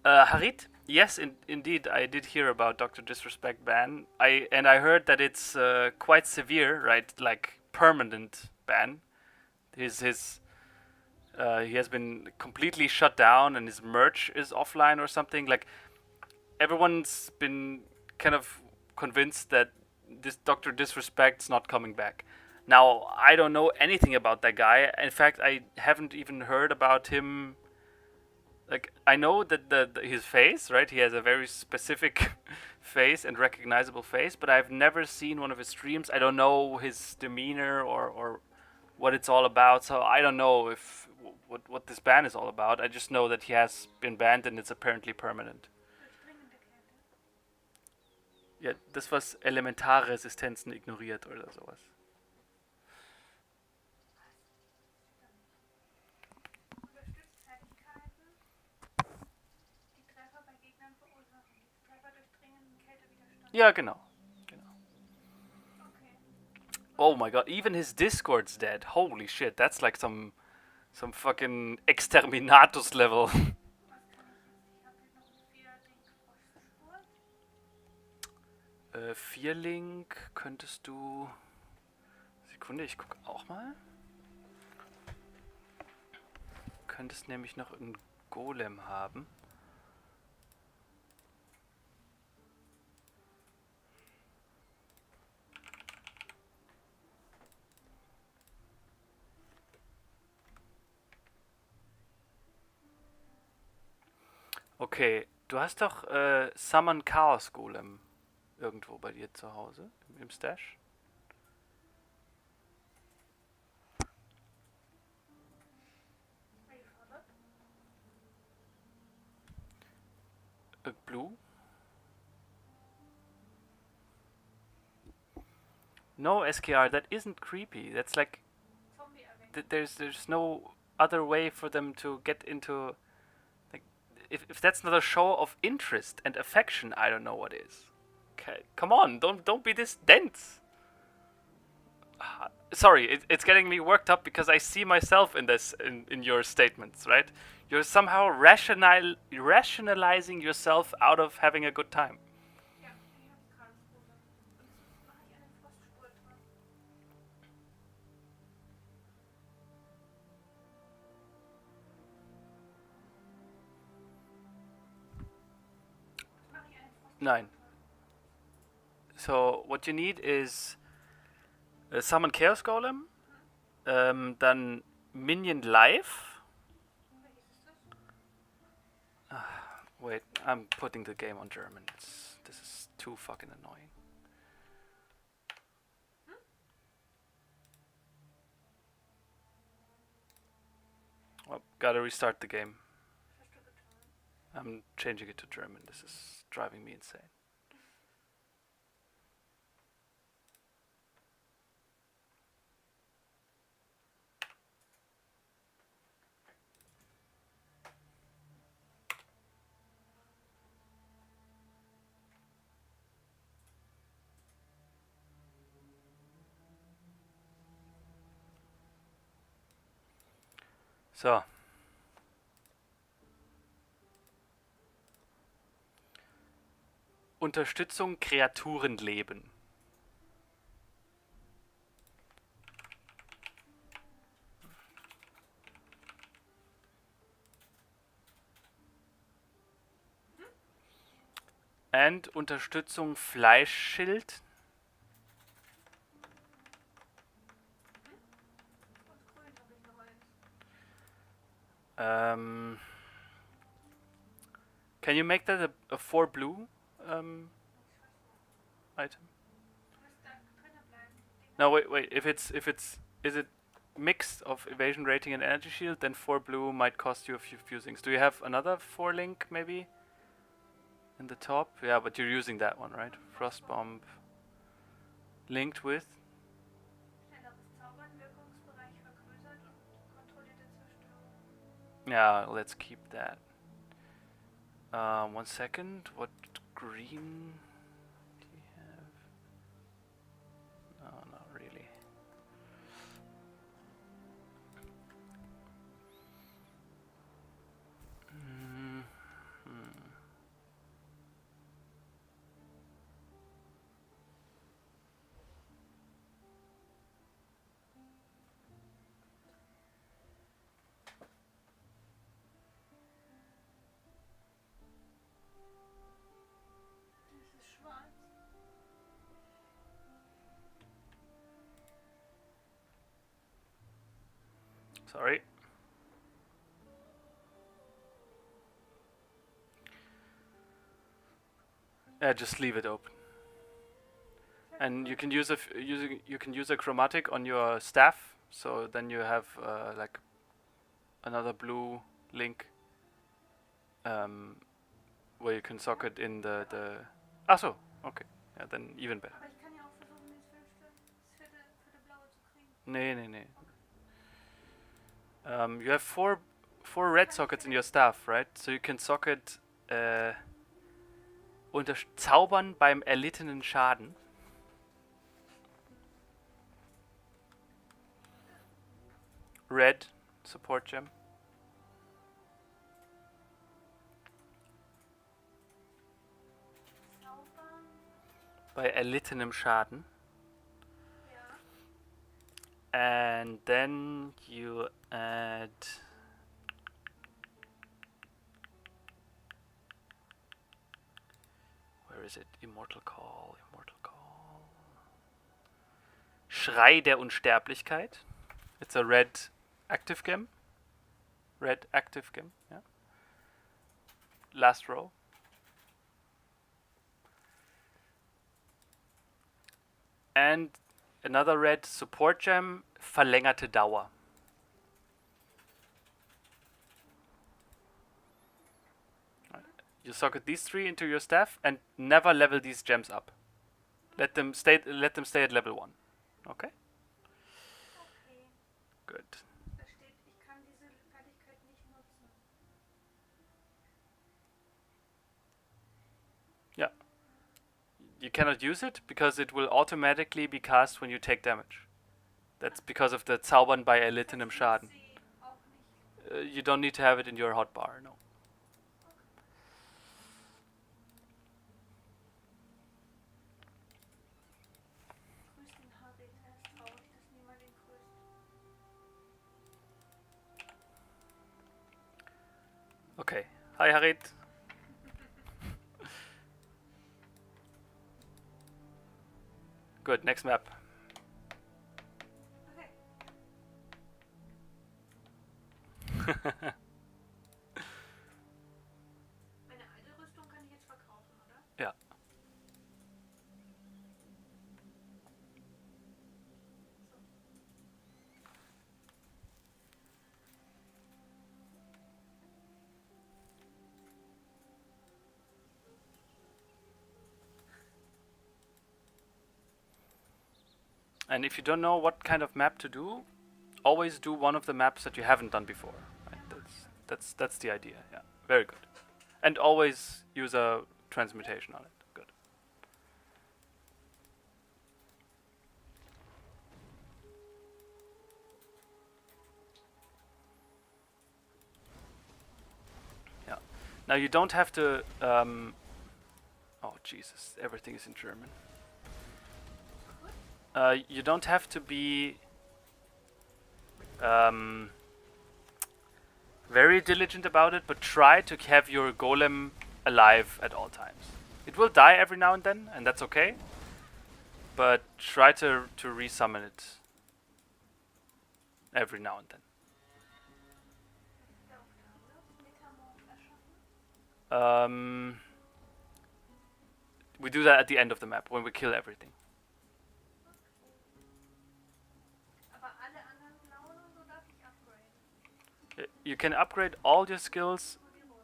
S1: Harit? Yes, indeed, I did hear about Dr. Disrespect ban. I heard that it's quite severe, right? Like permanent ban. He has been completely shut down, and his merch is offline or something. Like everyone's been kind of convinced that this Dr. Disrespect's not coming back. Now, I don't know anything about that guy. In fact, I haven't even heard about him. Like, I know that his face, right? He has a very specific face and recognizable face, but I've never seen one of his streams. I don't know his demeanor or what it's all about. So I don't know if what this ban is all about. I just know that he has been banned and it's apparently permanent.
S3: Durchdringende Kälte.
S1: Ja, das, was Elementarresistenzen ignoriert oder sowas.
S3: Unterstützt Fertigkeiten, die Treffer bei Gegnern verursachen. Diese Treffer durchdringen Kältewiderstand.
S1: Ja, genau.
S3: Okay.
S1: Oh my god, even his Discord's dead. Holy shit, that's like some fucking Exterminatus level.
S3: Was kann ich jetzt? Ich habe hier noch ein 4-Ding Frostspurt.
S1: Vierlink könntest du... Sekunde, ich gucke auch mal. Könntest nämlich noch einen Golem haben. Okay, du hast doch Summon Chaos Golem irgendwo bei dir zu Hause im Stash. Blue? No, SKR, that isn't creepy. That's like
S3: Zombie erwecken.
S1: there's no other way for them to get into, like, if that's not a show of interest and affection, I don't know what is. Okay, come on, don't be this dense. Sorry, it's getting me worked up because I see myself in this in your statements, right? You're somehow rationalizing yourself out of having a good time.
S3: Ja, ich habe gerade das Golem. Und mache ich einen Frostspurt dran. Mache ich einen Frostspurt
S1: Nein.
S3: dran.
S1: So what you need is Summon Chaos Golem, dann Minion Life.
S3: Welches ist das?
S1: Wait, I'm putting the game on German. This is too fucking annoying. Oh, gotta restart the game.
S3: Was hast du getan?
S1: I'm changing it to German. This is driving me insane. So. Unterstützung Kreaturenleben. And Unterstützung Fleischschild.
S3: Und grün habe ich noch eins.
S1: Can you make that a 4 blue item?
S3: Müsste da drinnen bleiben.
S1: No, wait. If it's is it mixed of evasion rating and energy shield, then 4 blue might cost you a few fusings. Do you have another 4 link maybe? In the top? Yeah, but you're using that one, right? Frost bomb. Linked with?
S3: Schnelleres Zaubern, Wirkungsbereich vergrößert und
S1: Yeah, let's keep that. 1 second. What green do you have? No, not really. Mm, hmm.
S3: Das ist schwarz.
S1: Sorry. Just leave it open. And you can use you can use a chromatic on your staff, so then you have like another blue link where you can socket in the Ah so, okay. Yeah, then even better.
S3: Aber ich kann ja auch versuchen, das vierte blaue zu kriegen.
S1: Nee. You have four red sockets in your staff, right? So you can socket unter Zaubern beim erlittenen Schaden. Red support gem.
S3: Zaubern.
S1: Bei erlittenem Schaden.
S3: Ja.
S1: And then you add where is it? Immortal Call. Schrei der Unsterblichkeit. It's a red active gem. Yeah. Last row. And another red support gem, verlängerte Dauer. You socket these three into your staff and never level these gems up. Let them stay at level 1. Okay?
S3: Okay.
S1: Good.
S3: Da steht, ich kann diese Fertigkeit nicht nutzen.
S1: Yeah. You cannot use it because it will automatically be cast when you take damage. That's because of the Zaubern bei erlittenem Schaden.
S3: Sie auch nicht.
S1: You don't need to have it in your hotbar, no.
S3: Grüß den Harry, der ist traurig, dass niemand ihn grüßt.
S1: Okay. Hi Harit. Good, next map.
S3: Okay. Meine alte Rüstung kann ich jetzt verkaufen, oder?
S1: Ja. And if you don't know what kind of map to do, always do one of the maps that you haven't done before. Right? That's the idea. Yeah, very good. And always use a transmutation on it. Good. Yeah. Now you don't have to. Oh Jesus! Everything is in German. You don't have to be very diligent about it, but try to have your golem alive at all times. It will die every now and then, and that's okay. But try to resummon it every now and then.
S3: Der Metamorph erschaffen.
S1: We do that at the end of the map when we kill everything.
S3: Aber alle anderen blauen und so darf ich upgraden.
S1: You can upgrade all your skills,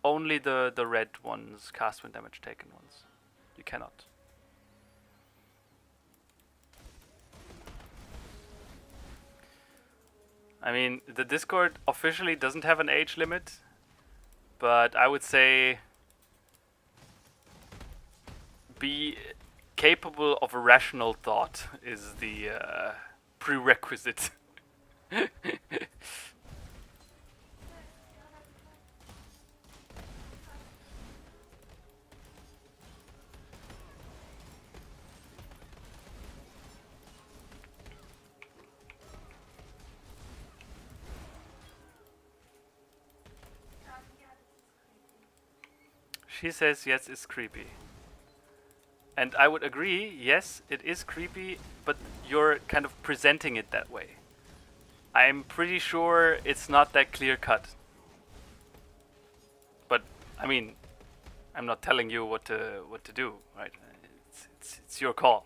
S1: only the red ones, cast when damage taken ones. You cannot. I mean, the Discord officially doesn't have an age limit, but I would say be capable of a rational thought is the prerequisite. She says yes, it's creepy. And I would agree, yes, it is creepy, but you're kind of presenting it that way. I'm pretty sure it's not that clear cut. But I mean, I'm not telling you what to do, right? It's your call.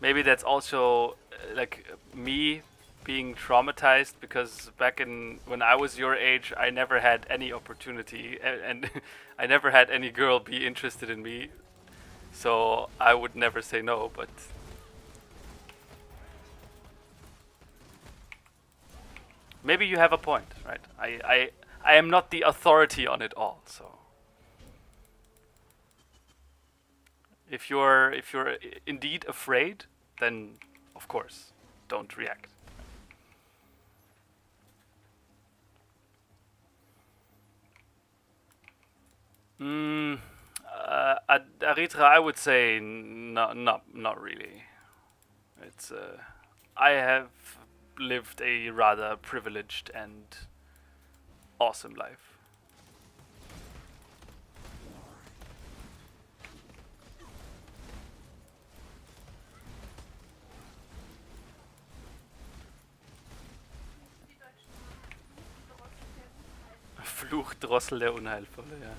S1: Maybe that's also like me being traumatized because back in when I was your age, I never had any opportunity and I never had any girl be interested in me. So I would never say no, but maybe you have a point, right? I am not the authority on it all, so if you're indeed afraid, then of course don't react. Aritra, I would say not really. It's I have lived a rather privileged and awesome life. Fluchdrossel der Unheilvolle, ja.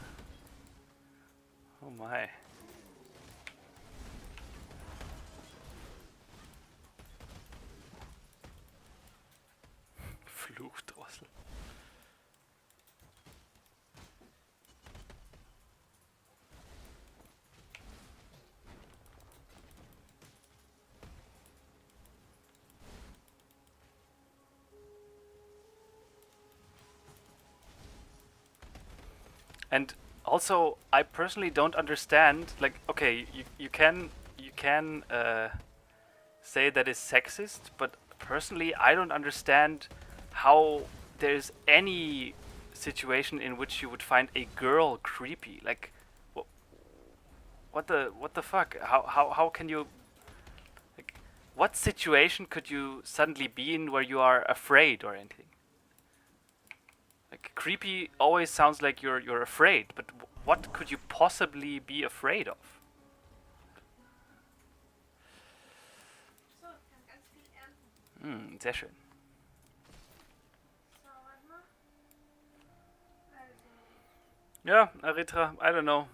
S1: Oh my. Fluchdrossel. And also, I personally don't understand. Like, okay, you can say that is sexist, but personally, I don't understand how there's any situation in which you would find a girl creepy. Like, what the fuck? How can you? Like, what situation could you suddenly be in where you are afraid or anything? Like, creepy always sounds like you're afraid, but what could you possibly be afraid of?
S3: So, ich kann ganz viel ernten.
S1: Sehr schön.
S3: So, warte mal. Also,
S1: Yeah, Aritra, I don't know.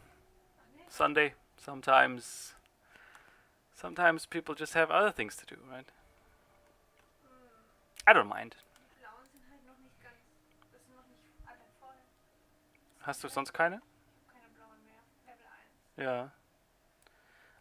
S3: ach nee.
S1: Sunday, sometimes people just have other things to do, right? I don't mind.
S3: Die blauen sind halt noch nicht ganz. Das sind noch nicht alle voll.
S1: Hast du sonst keine?
S3: Keine blauen mehr. Level 1.
S1: Ja.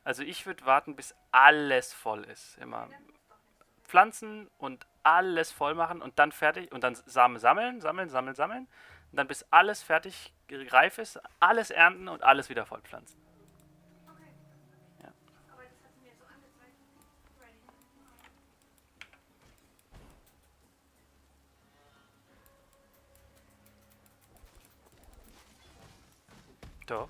S1: Also ich würde warten, bis alles voll ist. Immer
S3: Das muss doch nicht so.
S1: pflanzen und alles voll machen und dann fertig und dann Samen sammeln. Und dann bis alles fertig reif ist, alles ernten und alles wieder voll pflanzen.
S3: Okay.
S1: Ja.
S3: Aber das hat sie mir so angezeigt. Ready.
S1: Doch.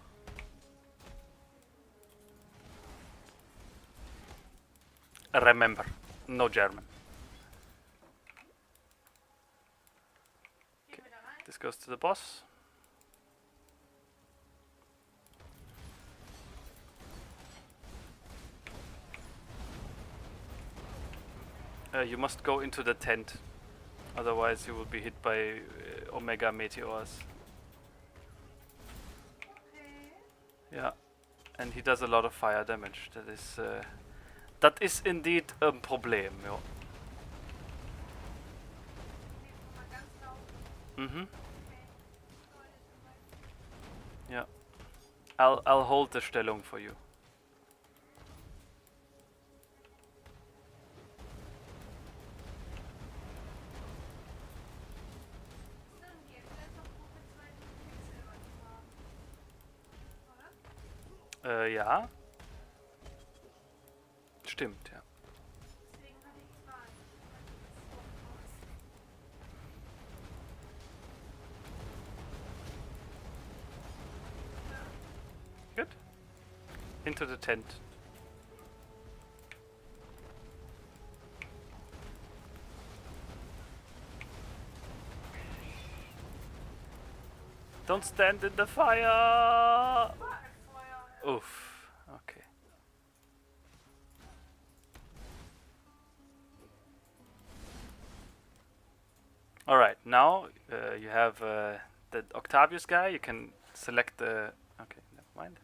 S1: Remember, no German.
S3: Gehen wir da rein.
S1: This goes to the boss. You must go into the tent, otherwise you will be hit by Omega Meteors.
S3: Okay.
S1: Yeah, and he does a lot of fire damage. That is indeed a Problem, ja.
S3: Nee, mal ganz laut.
S1: Mhm.
S3: Okay. So, jetzt sind wir.
S1: Ja. I'll hold the Stellung for you.
S3: Stimmt, jetzt wäre es doch gut mit zwei Quicksilber zu haben. Oder?
S1: Ja. Stimmt, ja.
S3: Deswegen hatte ich Fragen.
S1: Good. Into the tent. Don't stand in the fire! Oof. Okay. Alright, now you have the Octavius guy. You can select the... Okay, never mind.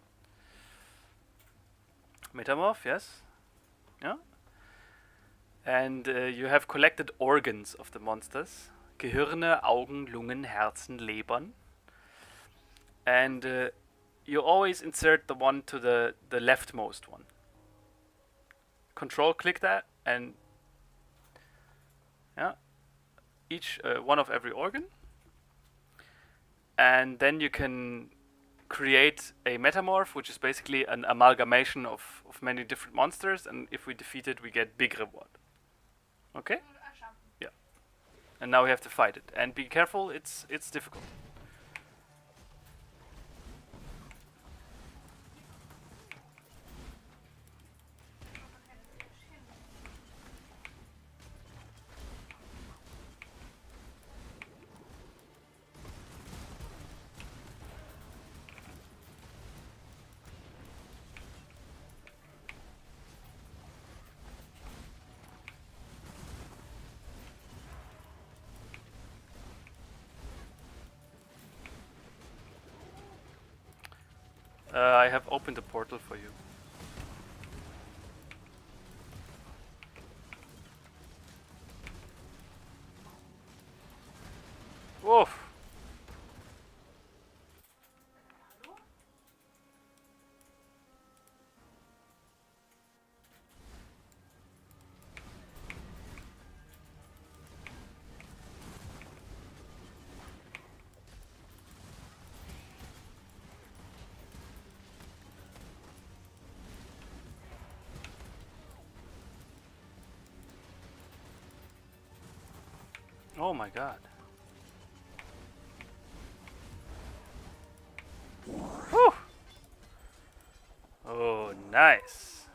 S1: Metamorph, yes. Yeah. And you have collected organs of the monsters. Gehirne, Augen, Lungen, Herzen, Lebern. And you always insert the one to the leftmost one. Control click that and yeah, each one of every organ. And then you can create a metamorph, which is basically an amalgamation of many different monsters, and if we defeat it we get big reward. Okay?
S3: Erschaffen.
S1: Yeah. And now we have to fight it. And be careful, it's difficult. I have opened a portal for you. Whoa! Oh my god. Whew. Oh, nice.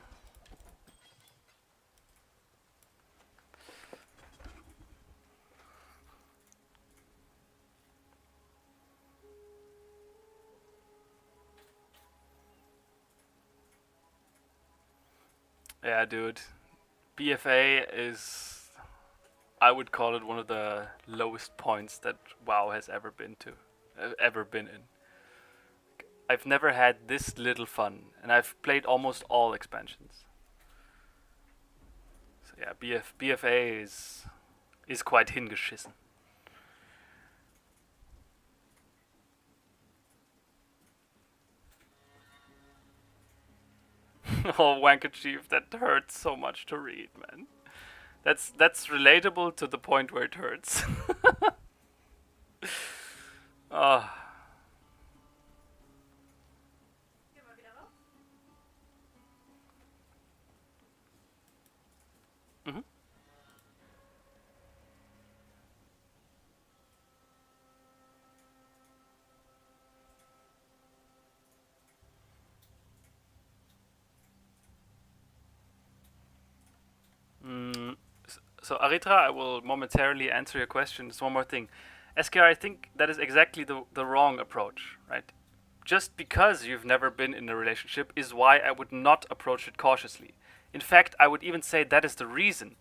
S1: Yeah, dude. BFA is, I would call it one of the lowest points that WoW has ever been in. I've never had this little fun, and I've played almost all expansions. So yeah, BFA is quite hingeschissen. Oh, Wankerchief, that hurts so much to read, man. That's relatable to the point where it hurts. Oh.
S3: Gehen wir wieder raus.
S1: Mhm. So Aritra, I will momentarily answer your question. Just one more thing. SKR, I think that is exactly the wrong approach, right? Just because you've never been in a relationship is why I would not approach it cautiously. In fact, I would even say that is the reason.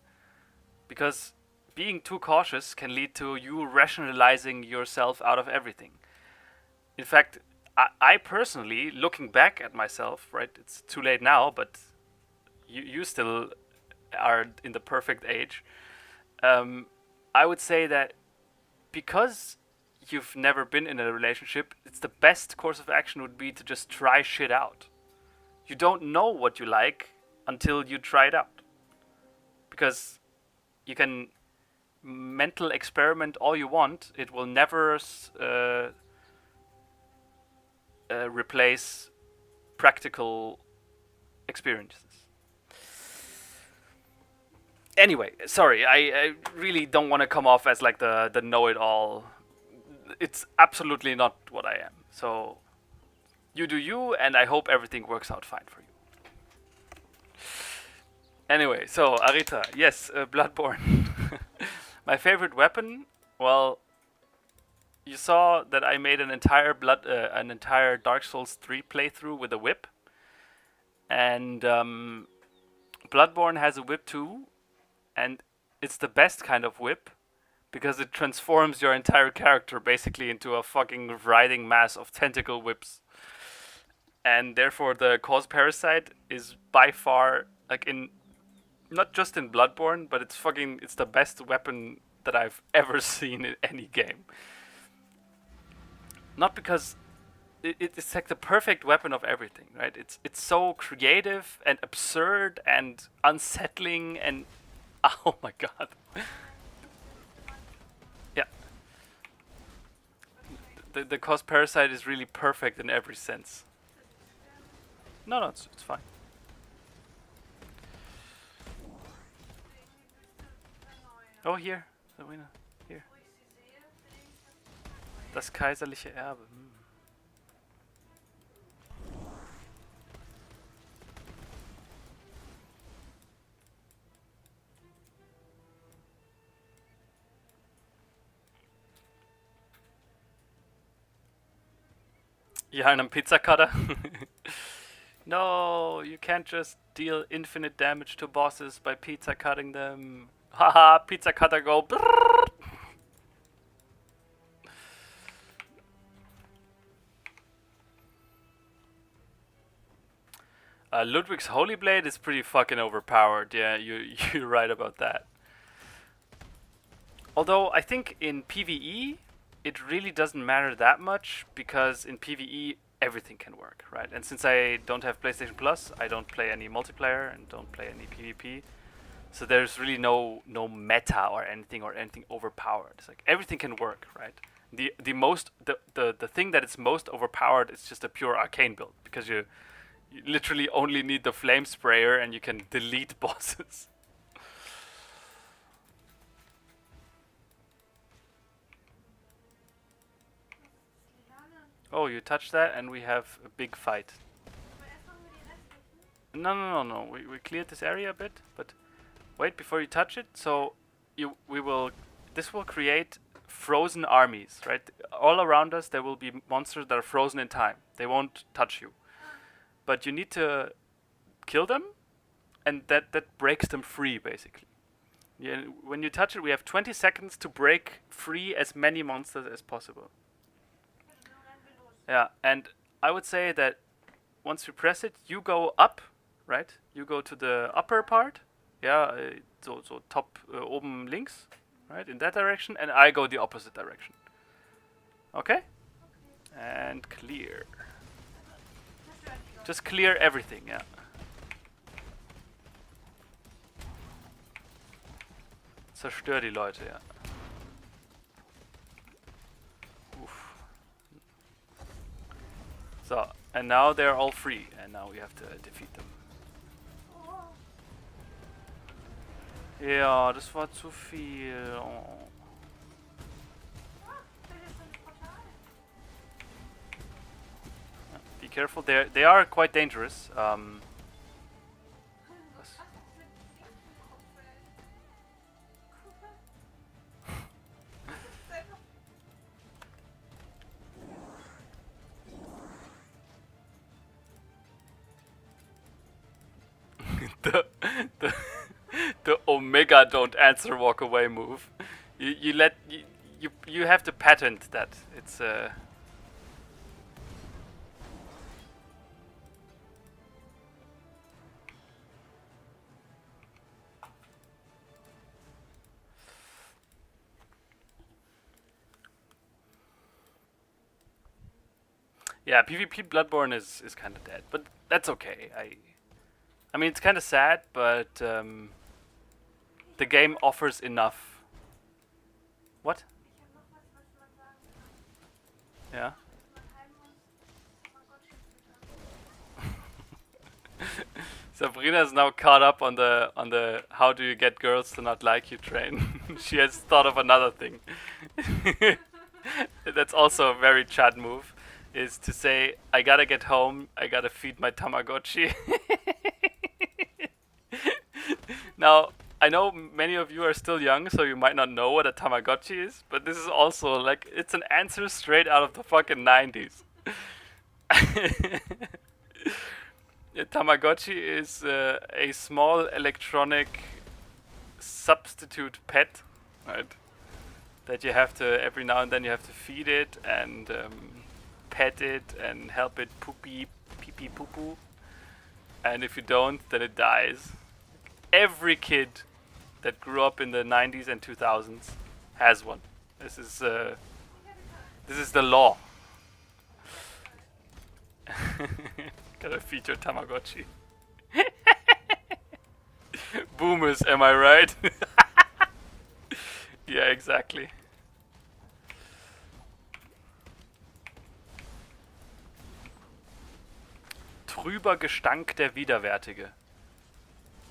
S1: Because being too cautious can lead to you rationalizing yourself out of everything. In fact, I personally, looking back at myself, right, it's too late now, but you still are in the perfect age. I would say that because you've never been in a relationship, it's the best course of action would be to just try shit out. You don't know what you like until you try it out. Because you can mental experiment all you want, it will never replace practical experiences. Anyway, sorry, I really don't want to come off as like the know-it-all. It's absolutely not what I am. So you do you, and I hope everything works out fine for you. Anyway, so Arita, yes, Bloodborne. My favorite weapon, well, you saw that I made an entire Dark Souls 3 playthrough with a whip, and Bloodborne has a whip too, and it's the best kind of whip because it transforms your entire character basically into a fucking writhing mass of tentacle whips, and therefore the Cause Parasite is by far like in. Not just in Bloodborne, but it's the best weapon that I've ever seen in any game. Not because it's like the perfect weapon of everything, right? It's so creative and absurd and unsettling and oh my god. Yeah. The Cause Parasite is really perfect in every sense. No, it's fine. Oh, hier, Sabrina, hier. Das kaiserliche Erbe. Ja, einem Pizza Cutter. No, you can't just deal infinite damage to bosses by pizza cutting them. Haha, pizza cutter go. Brrr. Ludwig's Holy Blade is pretty fucking overpowered. Yeah, you're right about that. Although I think in PvE it really doesn't matter that much because in PvE everything can work, right? And since I don't have PlayStation Plus, I don't play any multiplayer and don't play any PvP. So there's really no meta or anything overpowered. It's like everything can work, right? The thing that is most overpowered is just a pure arcane build because you literally only need the flame sprayer and you can delete bosses. Oh, you touch that and we have a big fight. No. We cleared this area a bit, but wait before you touch it. So this will create frozen armies, right? All around us there will be monsters that are frozen in time. They won't touch you. But you need to kill them and that breaks them free basically. Yeah, when you touch it we have 20 seconds to break free as many monsters as possible. Yeah, and I would say that once you press it, you go up, right? You go to the upper part. Yeah, so top oben links, right? In that direction, and I go the opposite direction. Okay? And clear. Just clear everything, yeah. Zerstör die Leute, ja. Oof. So, and now they're all free, and now we have to defeat them. Ja, das war zu viel. Oh. Be careful, they are quite dangerous. the Omega don't answer walk away move. You have to patent that. It's Yeah, PvP Bloodborne is kind of dead, but that's okay. I mean, it's kind of sad, but the game offers enough. What?
S3: Ich habe noch was, was man sagen kann.
S1: Yeah.
S3: Man heim muss Tamagotchi füttern.
S1: Sabrina is now caught up on the how do you get girls to not like you train. She has thought of another thing. That's also a very Chad move, is to say, I gotta get home, I gotta feed my Tamagotchi. Now, I know many of you are still young, so you might not know what a Tamagotchi is, but this is also like, it's an answer straight out of the fucking 90s. A Tamagotchi is a small electronic substitute pet, right? That you have to, every now and then you have to feed it and pet it and help it pee pee poo poo. And if you don't, then it dies. Every kid that grew up in the 90s and 2000s has one. This is the law. Gotta feed your Tamagotchi. Boomers, am I right? Yeah, exactly. Trüber Gestank der Widerwärtige.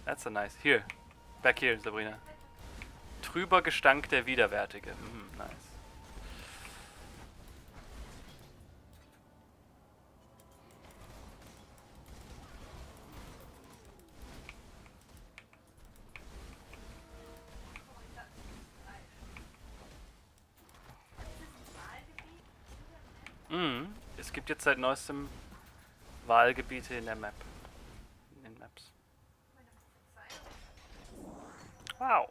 S1: That's a nice. Here. Back here, Sabrina. Trüber Gestank der Widerwärtige. Nice. Es gibt jetzt seit neuestem Wahlgebiete in der Map. In den Maps. Wow.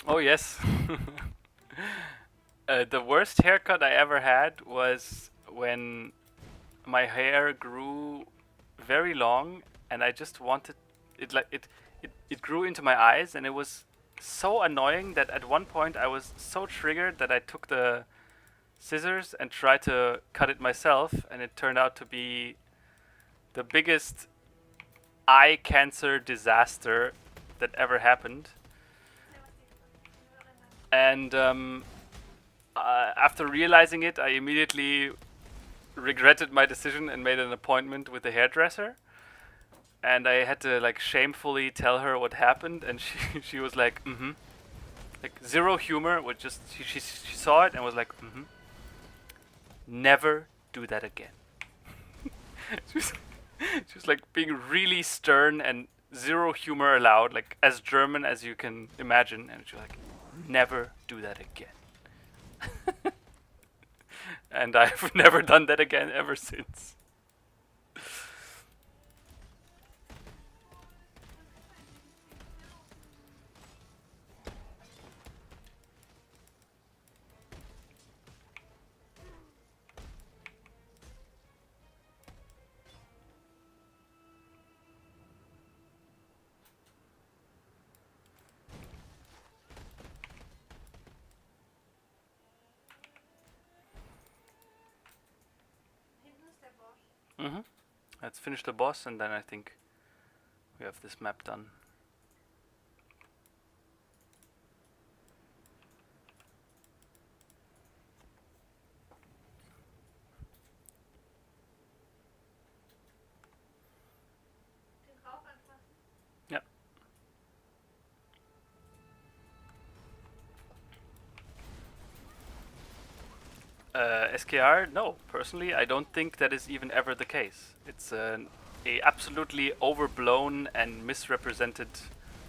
S1: Oh yes. The worst haircut I ever had was when my hair grew very long and I just wanted it, like it grew into my eyes, and it was so annoying that at one point I was so triggered that I took the scissors and tried to cut it myself, and it turned out to be the biggest eye cancer disaster that ever happened. And after realizing it, I immediately regretted my decision and made an appointment with the hairdresser. And I had to like shamefully tell her what happened, and she was like, like zero humor. With just she saw it and was like, never do that again. she was like being really stern and zero humor allowed, like as German as you can imagine. And she was like, never do that again. And I've never done that again ever since. Let's finish the boss, and then I think we have this map done. Yeah. SKR? No, personally, I don't think that is even ever the case. It's a absolutely overblown and misrepresented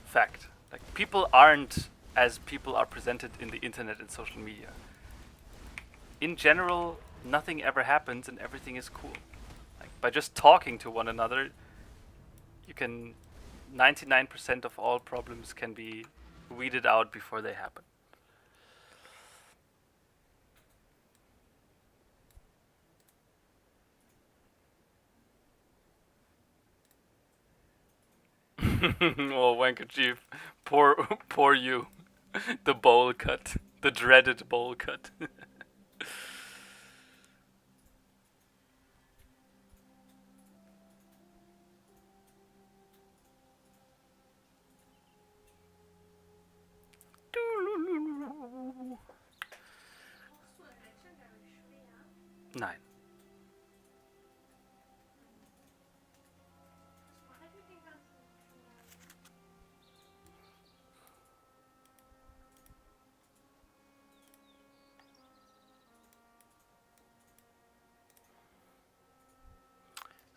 S1: fact. Like, people aren't as people are presented in the internet and social media. In general, nothing ever happens and everything is cool. Like, by just talking to one another, you can 99% of all problems can be weeded out before they happen. Oh, Wankerchief. Poor you. The bowl cut. The dreaded bowl cut.
S3: Brauchst du ein Legendary Schwert?
S1: Nein.
S3: Was mache ich mit den ganzen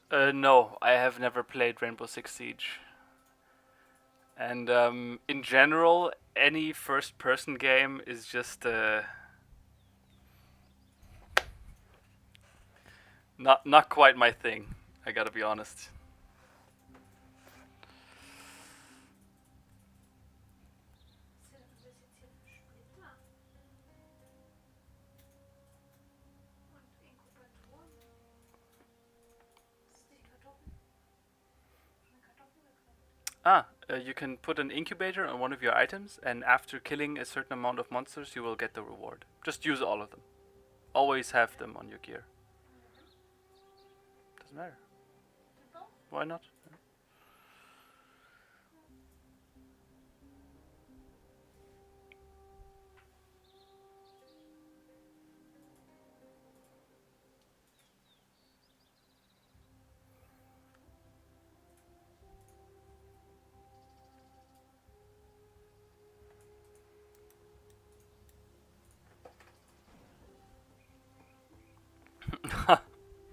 S3: Schwertern?
S1: No, I have never played Rainbow Six Siege. And in general, any first-person game is just not quite my thing. I gotta be honest.
S3: Was ist denn das jetzt hier für Splitter? Und Inkubatoren? Was ist die Kartoffel? Eine Kartoffel geklaut.
S1: You can put an incubator on one of your items, and after killing a certain amount of monsters, you will get the reward. Just use all of them. Always have them on your gear. Doesn't matter.
S3: Both?
S1: Why not?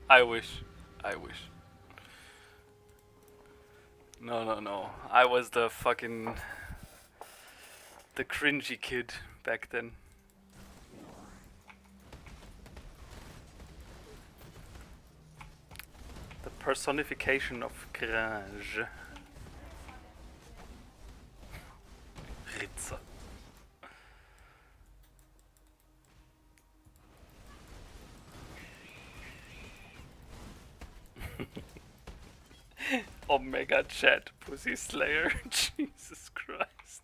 S1: I wish. I wish. No. I was the fucking... the cringy kid back then. The personification of cringe. Ritzer. Omega Chat, Pussy Slayer. Jesus Christ.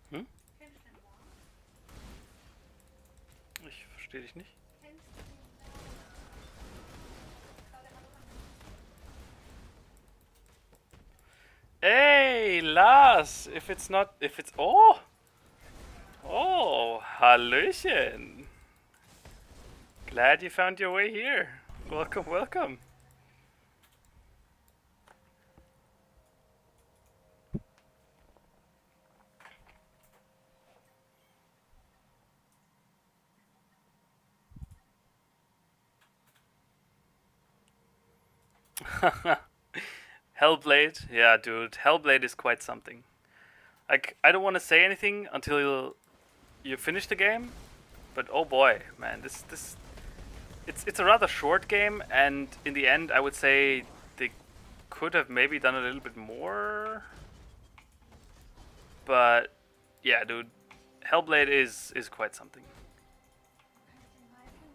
S3: Kennst du den Morgen?
S1: Ich verstehe dich nicht.
S3: Kennst du den Morgen? Gerade
S1: Hey, Lars! If it's oh! Oh, Hallöchen! Glad you found your way here. Welcome. Hellblade, yeah, dude. Hellblade is quite something. Like, I don't want to say anything until you finish the game, but oh boy, man, it's a rather short game, and in the end, I would say they could have maybe done a little bit more. But yeah, dude, Hellblade is quite something.
S3: Kann ich dem helfen?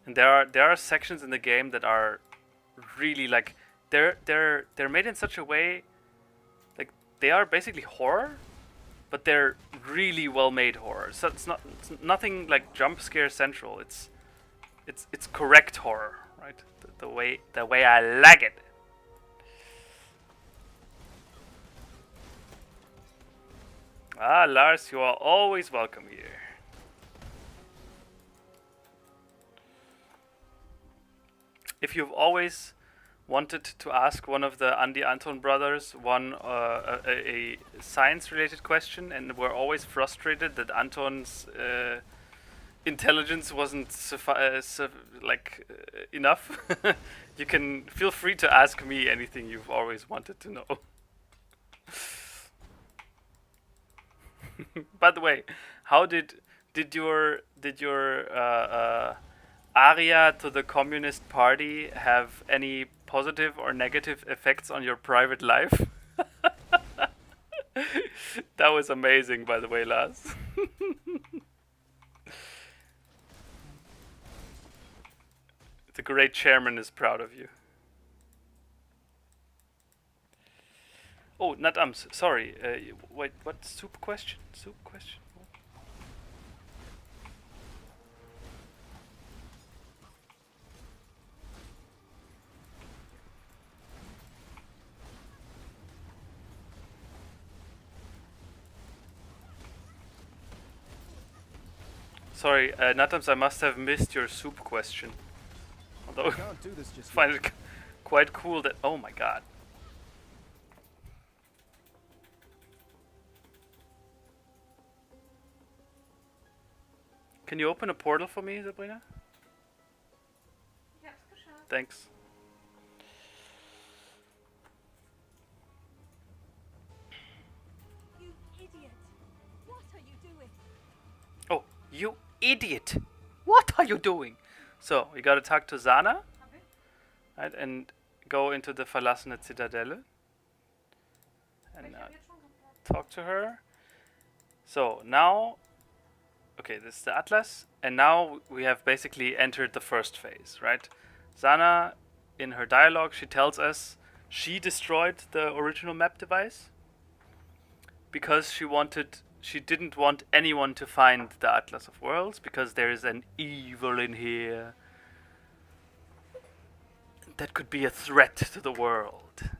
S1: And there are sections in the game that are really like they're made in such a way, like they are basically horror, but they're really well made horror. So it's nothing like jump scare central. It's correct horror, right? The way I like it. Ah, Lars, you are always welcome here. If you've always wanted to ask one of the Andy Anton brothers a science-related question, and were always frustrated that Anton's intelligence wasn't enough, you can feel free to ask me anything you've always wanted to know. By the way, how did your aria to the Communist Party have any positive or negative effects on your private life? That was amazing, by the way, Lars. The great chairman is proud of you. Oh, not sorry. Wait, what? Soup question? Soup question? What? Sorry, Natams, I must have missed your soup question. Although I
S6: Can't do this just
S1: find it quite cool that. Oh my god. Can you open a portal for me, Sabrina?
S3: Ich hab's geschafft.
S1: Thanks.
S4: You idiot! What are you doing?
S1: Oh, you idiot! What are you doing? So, we gotta talk to Zana,
S3: Hab ich?
S1: right, and go into the verlassene Zitadelle.
S3: Aber
S1: And
S3: ich hab jetzt schon geklappt.
S1: talk to her. So, now... Okay, this is the Atlas, and now we have basically entered the first phase, right? Zana, in her dialogue, she tells us she destroyed the original map device because she didn't want anyone to find the Atlas of Worlds, because there is an evil in here that could be a threat to the world.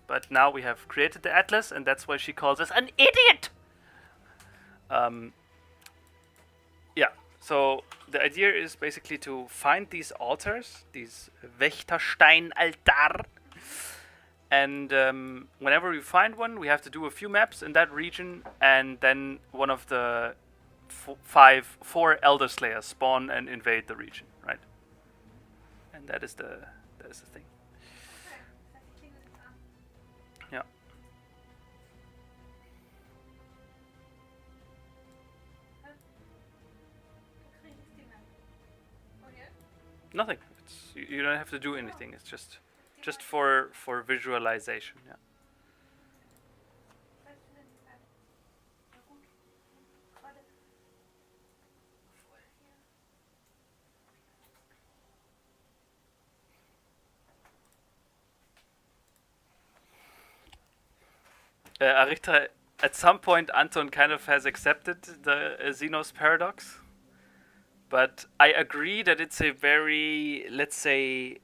S1: But now we have created the Atlas, and that's why she calls us an idiot! Yeah, so the idea is basically to find these altars, these Wächterstein-Altar, and whenever we find one, we have to do a few maps in that region, and then one of the four Elder Slayers spawn and invade the region, right? And that is the thing.
S3: Okay, das heißt, ich klinge jetzt an.
S1: Yeah.
S3: Du kriegst die Map. Und jetzt?
S1: Nothing. You don't have to do anything. It's just for visualization. Yeah.
S3: Was heißt denn die Map? Na gut. Warte. Voll hier.
S1: Arita, at some point, Anton kind of has accepted the Xenos paradox, but I agree that it's a very, let's say,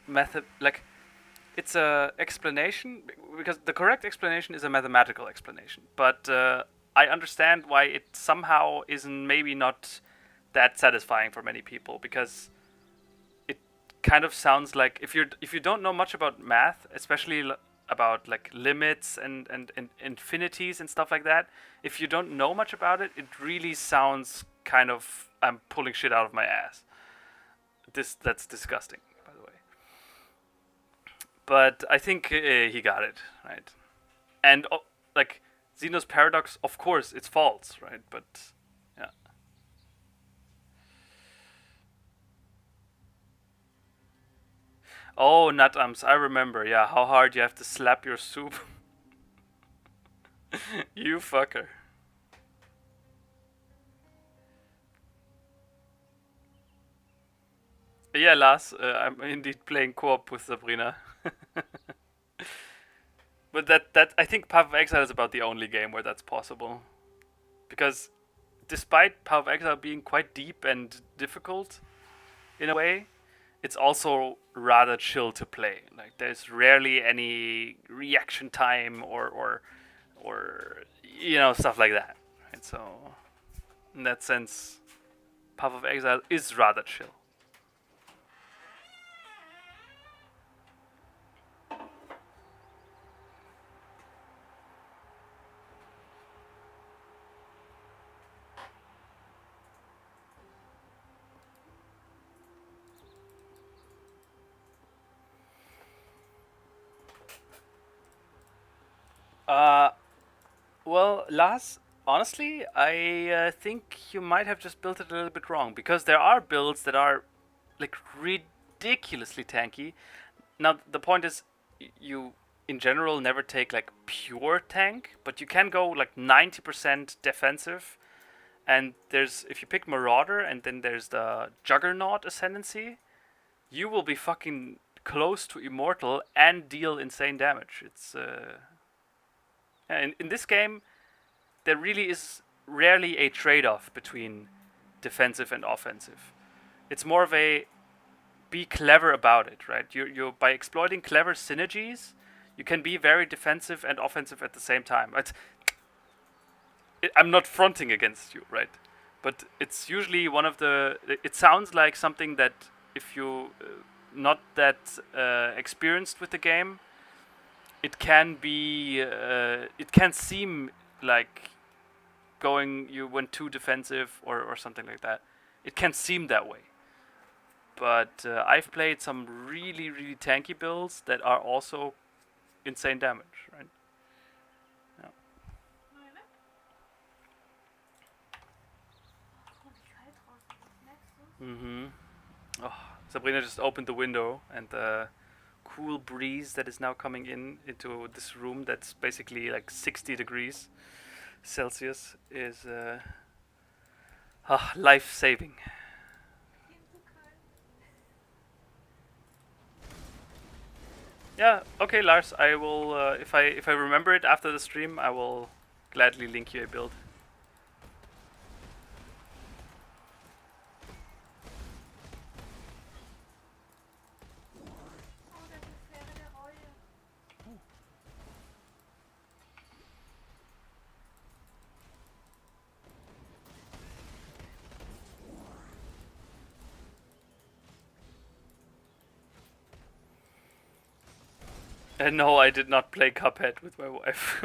S1: it's a explanation, because the correct explanation is a mathematical explanation, but I understand why it somehow isn't maybe not that satisfying for many people, because it kind of sounds like if you don't know much about math, especially about like limits and infinities and stuff like that, if you don't know much about it, it really sounds kind of I'm pulling shit out of my ass. That's disgusting, by the way. But I think he got it right, and like Zeno's paradox, of course, it's false, right? But yeah. Oh, nutums, I remember. Yeah, how hard you have to slap your soup. You fucker. Yeah, Lars, I'm indeed playing co-op with Sabrina. But that I think Path of Exile is about the only game where that's possible. Because despite Path of Exile being quite deep and difficult in a way, it's also rather chill to play. Like there's rarely any reaction time or you know, stuff like that. Right? So in that sense, Path of Exile is rather chill. Uh, well, Lars, honestly, I think you might have just built it a little bit wrong because there are builds that are like ridiculously tanky. Now the point is, you in general never take like pure tank, but you can go like 90% defensive. And there's if you pick Marauder and then there's the Juggernaut Ascendancy, you will be fucking close to immortal and deal insane damage. It's in this game, there really is rarely a trade-off between defensive and offensive. It's more of a be clever about it, right? You by exploiting clever synergies, you can be very defensive and offensive at the same time. I'm not fronting against you, right? But it's usually one of the. It sounds like something that if you not that experienced with the game, it can be. It can seem like you went too defensive or something like that. It can seem that way. But I've played some really, really tanky builds that are also insane damage, right? Yeah.
S3: Meine? Oh, wie kalt draußen ist. Merkst du's?
S1: Mm-hmm. Oh, Sabrina just opened the window, and the cool breeze that is now coming into this room that's basically like 60 degrees Celsius is life-saving.
S3: Hier ist so kalt.
S1: Yeah, okay, Lars. I will if I remember it after the stream, I will gladly link you a build.
S3: Oh, das ist Sphäre der Reue.
S1: No, I did not play Cuphead with my wife.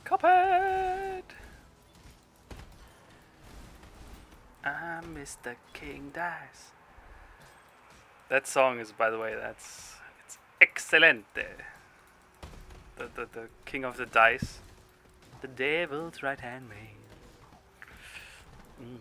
S1: Cuphead! I'm Mr. King Dice. That song is, by the way, it's excellent. The King of the Dice. The Devil's Right Hand Man. Mm.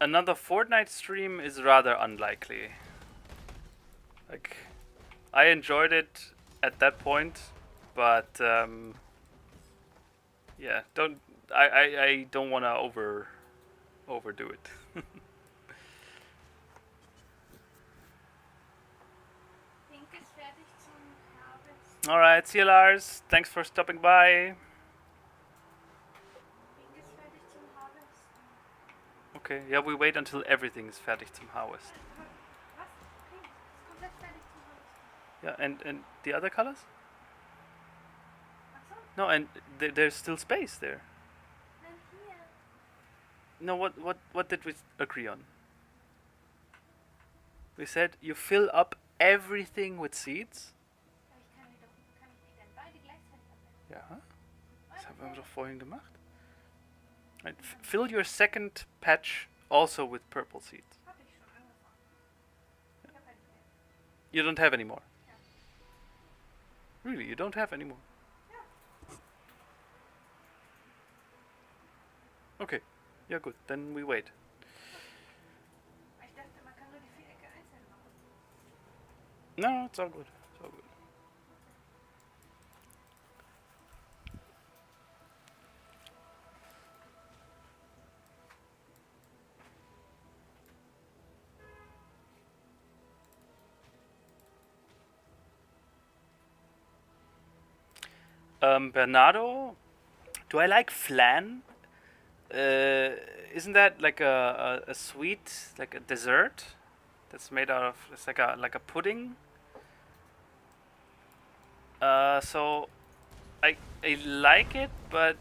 S1: Another Fortnite stream is rather unlikely. Like, I enjoyed it at that point, but yeah, I don't want to overdo it.
S3: Pink ist fertig zum Harvest.
S1: Alright, see you, Lars. Thanks for stopping by.
S3: Pink ist fertig zum Harvesten.
S1: Okay, yeah, we wait until everything is fertig zum Harvest.
S3: Was? Pink ist komplett fertig zum Harvesten.
S1: Yeah, and the other colors?
S3: Ach so,
S1: No, and there's still space there.
S3: nein, hier.
S1: No, what did we agree on? We said you fill up everything with seeds.
S3: Aber kann ich die denn beide gleichzeitig abwenden?
S1: Ja, das haben wir doch vorhin gemacht. Right, fill your second patch also with purple seeds.
S3: Hab ich schon angefangen. Ich hab halt mehr.
S1: You don't have any more.
S3: Ja.
S1: Really, you don't have any more.
S3: Ja.
S1: Okay, yeah, good. Then we wait.
S3: Ich dachte, man kann nur die Vierecke einzeln machen.
S1: No, it's all good. It's all good. Bernardo, do I like flan? Isn't that like a sweet, like a dessert that's made out of? It's like a pudding. So I like it, but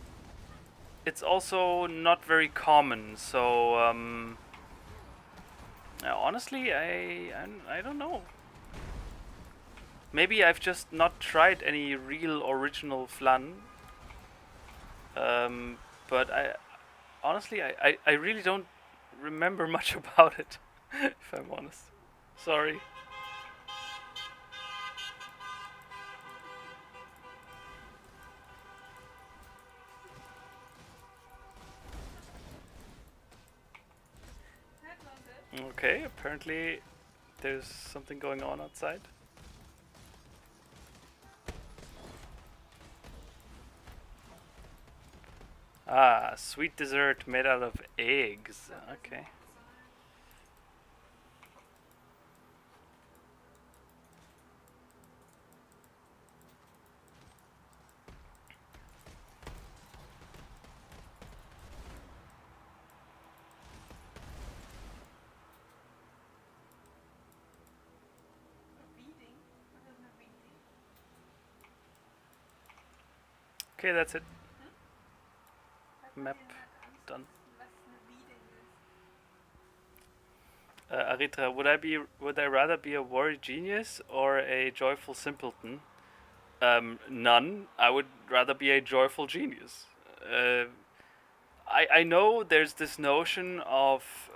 S1: it's also not very common. So honestly, I don't know. Maybe I've just not tried any real original flan. But honestly, I really don't remember much about it, if I'm honest. Sorry.
S3: Hört man das?
S1: Okay, apparently there's something going on outside. Ah, sweet dessert made out of eggs. Okay.
S3: Weeding? Was ist eine Weeding?
S1: Okay, that's it.
S3: Sag
S1: Map
S3: mal jemand an,
S1: done.
S3: was eine Weeding ist.
S1: Aritra, would I rather be a worried genius or a joyful simpleton? None. I would rather be a joyful genius. I know there's this notion of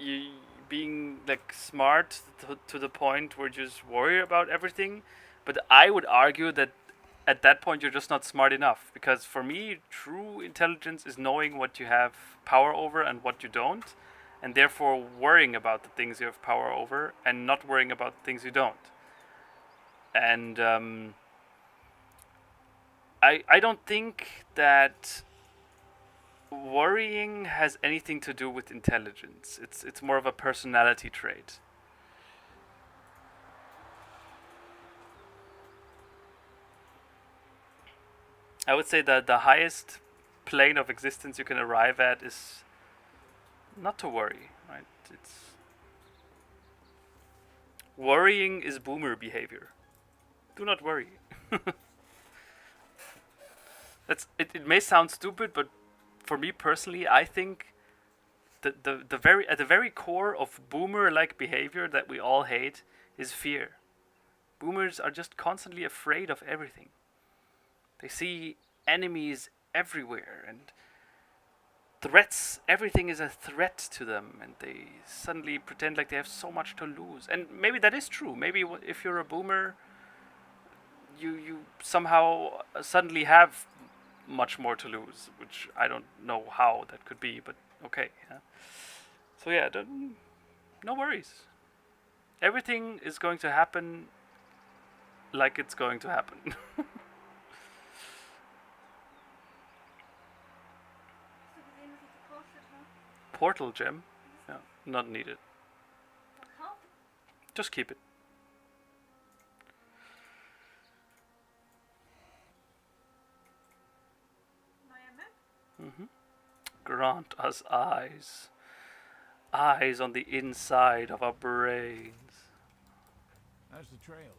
S1: you being like smart to the point where you just worry about everything, but I would argue that at that point you're just not smart enough, because for me true intelligence is knowing what you have power over and what you don't, and therefore worrying about the things you have power over and not worrying about the things you don't. And I don't think that worrying has anything to do with intelligence. It's more of a personality trait. I would say that the highest plane of existence you can arrive at is not to worry, right? It's worrying is boomer behavior. Do not worry. It may sound stupid, but for me personally, I think at the very core of boomer-like behavior that we all hate is fear. Boomers are just constantly afraid of everything. They see enemies everywhere and threats. Everything is a threat to them, and they suddenly pretend like they have so much to lose. And maybe that is true. Maybe if you're a boomer, you somehow suddenly have much more to lose, which I don't know how that could be, but okay. Yeah. So yeah, no worries. Everything is going to happen like it's going to happen.
S3: Hast du gesehen, was ich gepostet habe?
S1: Portal gem? Yeah, not needed.
S3: Verkauft?
S1: Just keep it. Grant us eyes. Eyes on the inside of our brains.
S5: How's the trail?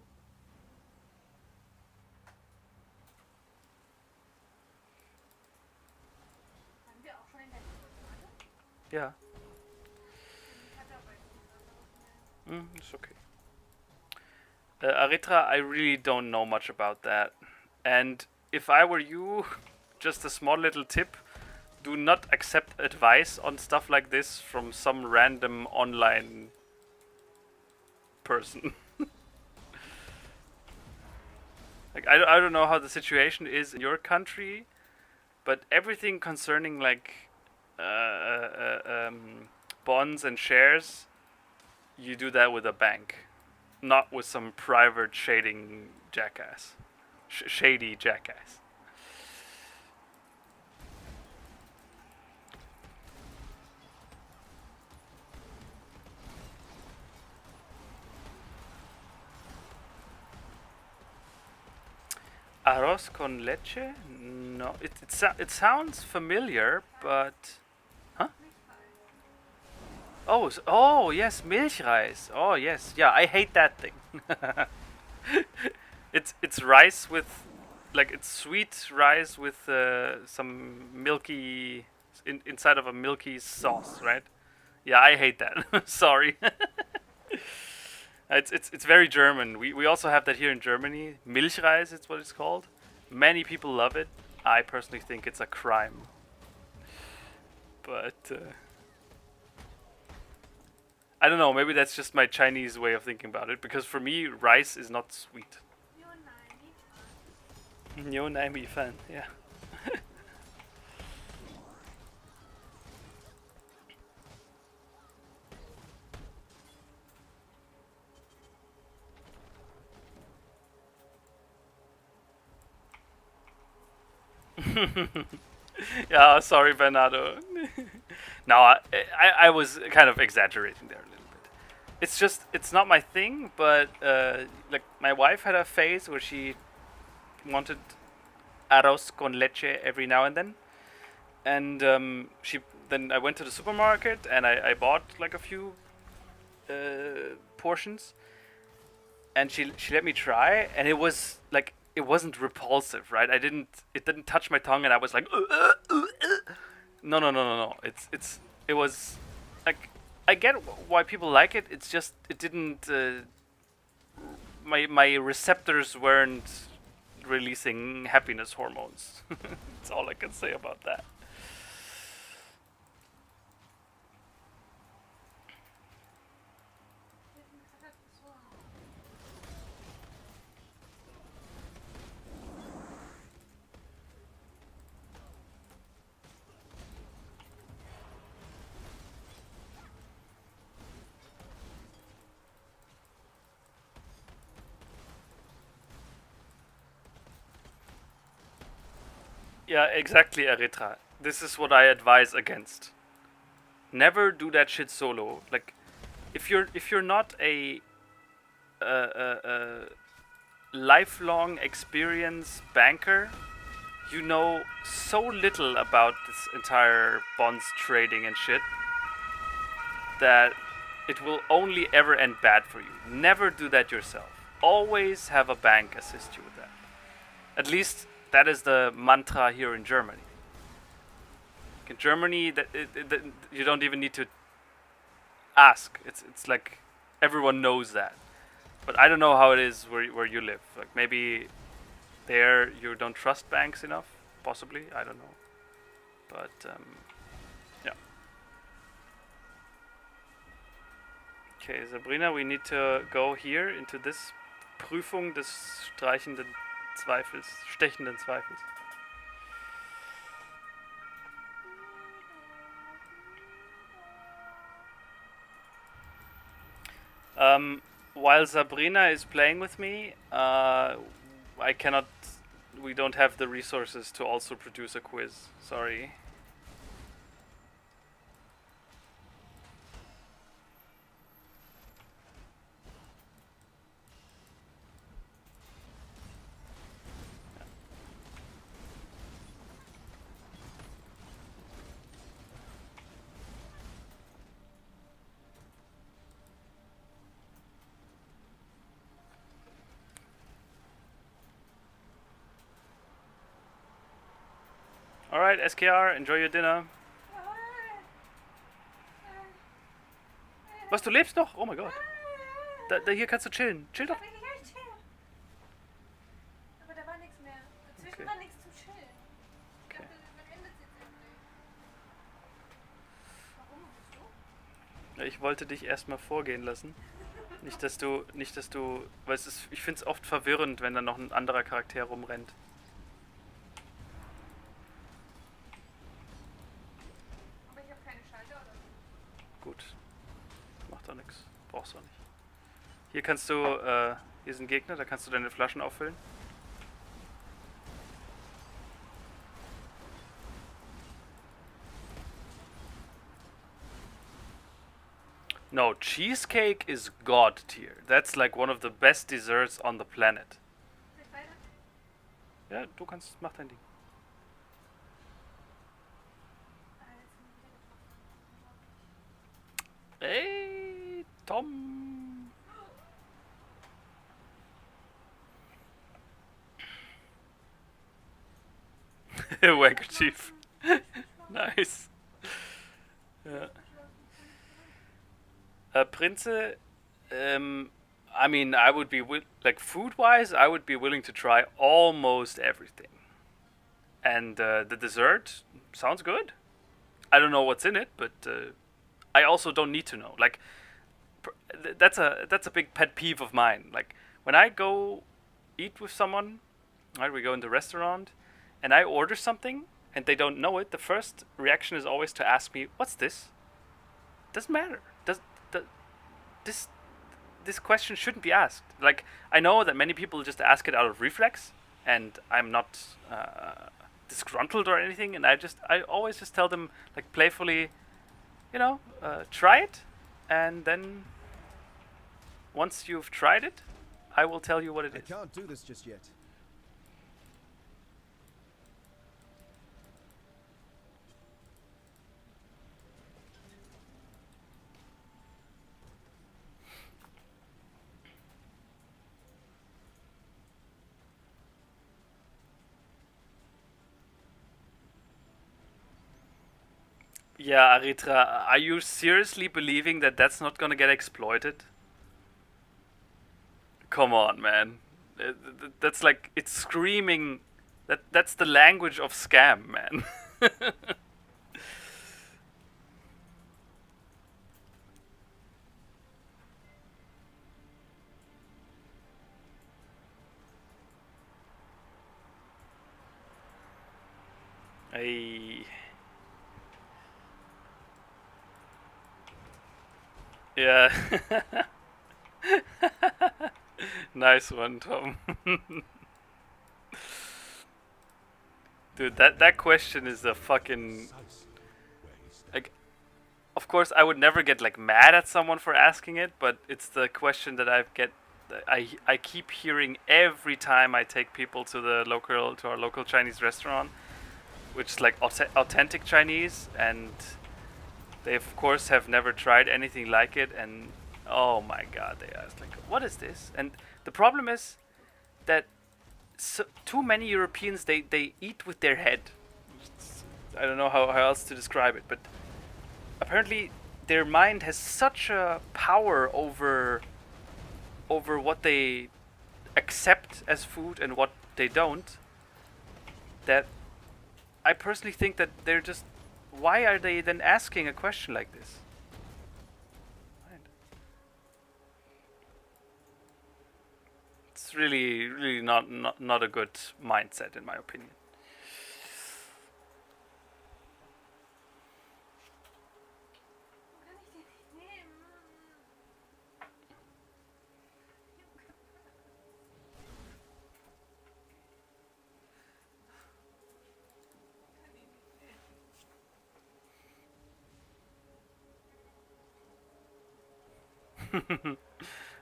S3: Waren wir auch schon in der Nähe?
S1: Yeah.
S3: Ich hatte aber jetzt nichts anderes mehr.
S1: It's okay. Aritra, I really don't know much about that. And if I were you, just a small little tip, do not accept advice on stuff like this from some random online person. Like, I don't know how the situation is in your country, but everything concerning like bonds and shares, you do that with a bank, not with some private shading jackass, shady jackass. Arroz con leche? No, it sounds familiar, but oh yes, Milchreis. Oh yes, yeah, I hate that thing. It's rice with, like, it's sweet rice with some milky inside of a milky sauce, right? Yeah, I hate that. Sorry. It's very German. We also have that here in Germany. Milchreis, it's what it's called. Many people love it. I personally think it's a crime. But I don't know, maybe that's just my Chinese way of thinking about it, because for me rice is not sweet. Yo Naimi fan, yeah. Yeah, sorry, Bernardo. No, I was kind of exaggerating there a little bit. It's just, it's not my thing, but like, my wife had a phase where she wanted arroz con leche every now and then. And then I went to the supermarket and I bought like a few portions. And she let me try, and it was like, it wasn't repulsive, right? It didn't touch my tongue, and I was like, no. It was like, I get why people like it. It's just, it didn't. My receptors weren't releasing happiness hormones. That's all I can say about that. Yeah, exactly, Erythra. This is what I advise against. Never do that shit solo. Like, if you're not a lifelong experience banker, you know so little about this entire bonds trading and shit that it will only ever end bad for you. Never do that yourself. Always have a bank assist you with that. At least that is the mantra here in Germany. In Germany, you don't even need to ask. It's like everyone knows that. But I don't know how it is where you live. Like, maybe there you don't trust banks enough. Possibly, I don't know. But yeah. Okay, Sabrina, we need to go here into this Prüfung des stechenden Zweifels. While Sabrina is playing with me, we don't have the resources to also produce a quiz. Sorry. Alright, SKR, enjoy your dinner. Was, du lebst noch? Oh mein Gott. Hier kannst du chillen. Chill doch.
S3: Aber da war nichts mehr. Dazwischen
S1: Okay.
S3: war nichts zum Chillen. Ich
S1: Okay.
S3: dachte, das endet jetzt endlich. Warum bist du?
S1: Ja, ich wollte dich erstmal vorgehen lassen. Nicht, dass du, weil ich finde es oft verwirrend, wenn dann noch ein anderer Charakter rumrennt.
S3: Aber ich habe keine Schalter oder so.
S1: Gut. Macht doch nichts. Brauchst du auch nicht. Hier kannst du, hier ist ein Gegner, da kannst du deine Flaschen auffüllen. No, cheesecake is god tier. That's like one of the best desserts on the planet.
S3: Soll ich weiter?
S1: Ja, du kannst, mach dein Ding.
S3: Jetzt sind wir wieder getroffen.
S1: Hey, Tom. Wankerchief. Nice. Ja. Prinze, I mean, I would be like food-wise, I would be willing to try almost everything. And the dessert sounds good. I don't know what's in it, but I also don't need to know. Like, that's a big pet peeve of mine. Like, when I go eat with someone, right? We go in the restaurant, and I order something, and they don't know it. The first reaction is always to ask me, "What's this?" Doesn't matter. This question shouldn't be asked. Like, I know that many people just ask it out of reflex, and I'm not disgruntled or anything. And I always just tell them, like, playfully, try it, and then once you've tried it, I will tell you what it
S6: I
S1: is.
S6: can't do this just yet.
S1: Yeah, Aritra, are you seriously believing that that's not gonna get exploited? Come on, man. That's like, it's screaming. That's the language of scam, man. Ay. Yeah. Nice one, Tom. Dude, that question is a fucking, like, of course I would never get like mad at someone for asking it, but it's the question that I keep hearing every time I take people to our local Chinese restaurant, which is like authentic Chinese, and they of course have never tried anything like it, and oh my god, they ask like, what is this? And the problem is that too many Europeans, they eat with their head. I don't know how else to describe it, but apparently their mind has such a power over what they accept as food and what they don't, that I personally think that they're just, why are they then asking a question like this? Right. It's really not a good mindset, in my opinion.
S3: Wo kann ich den nicht nehmen?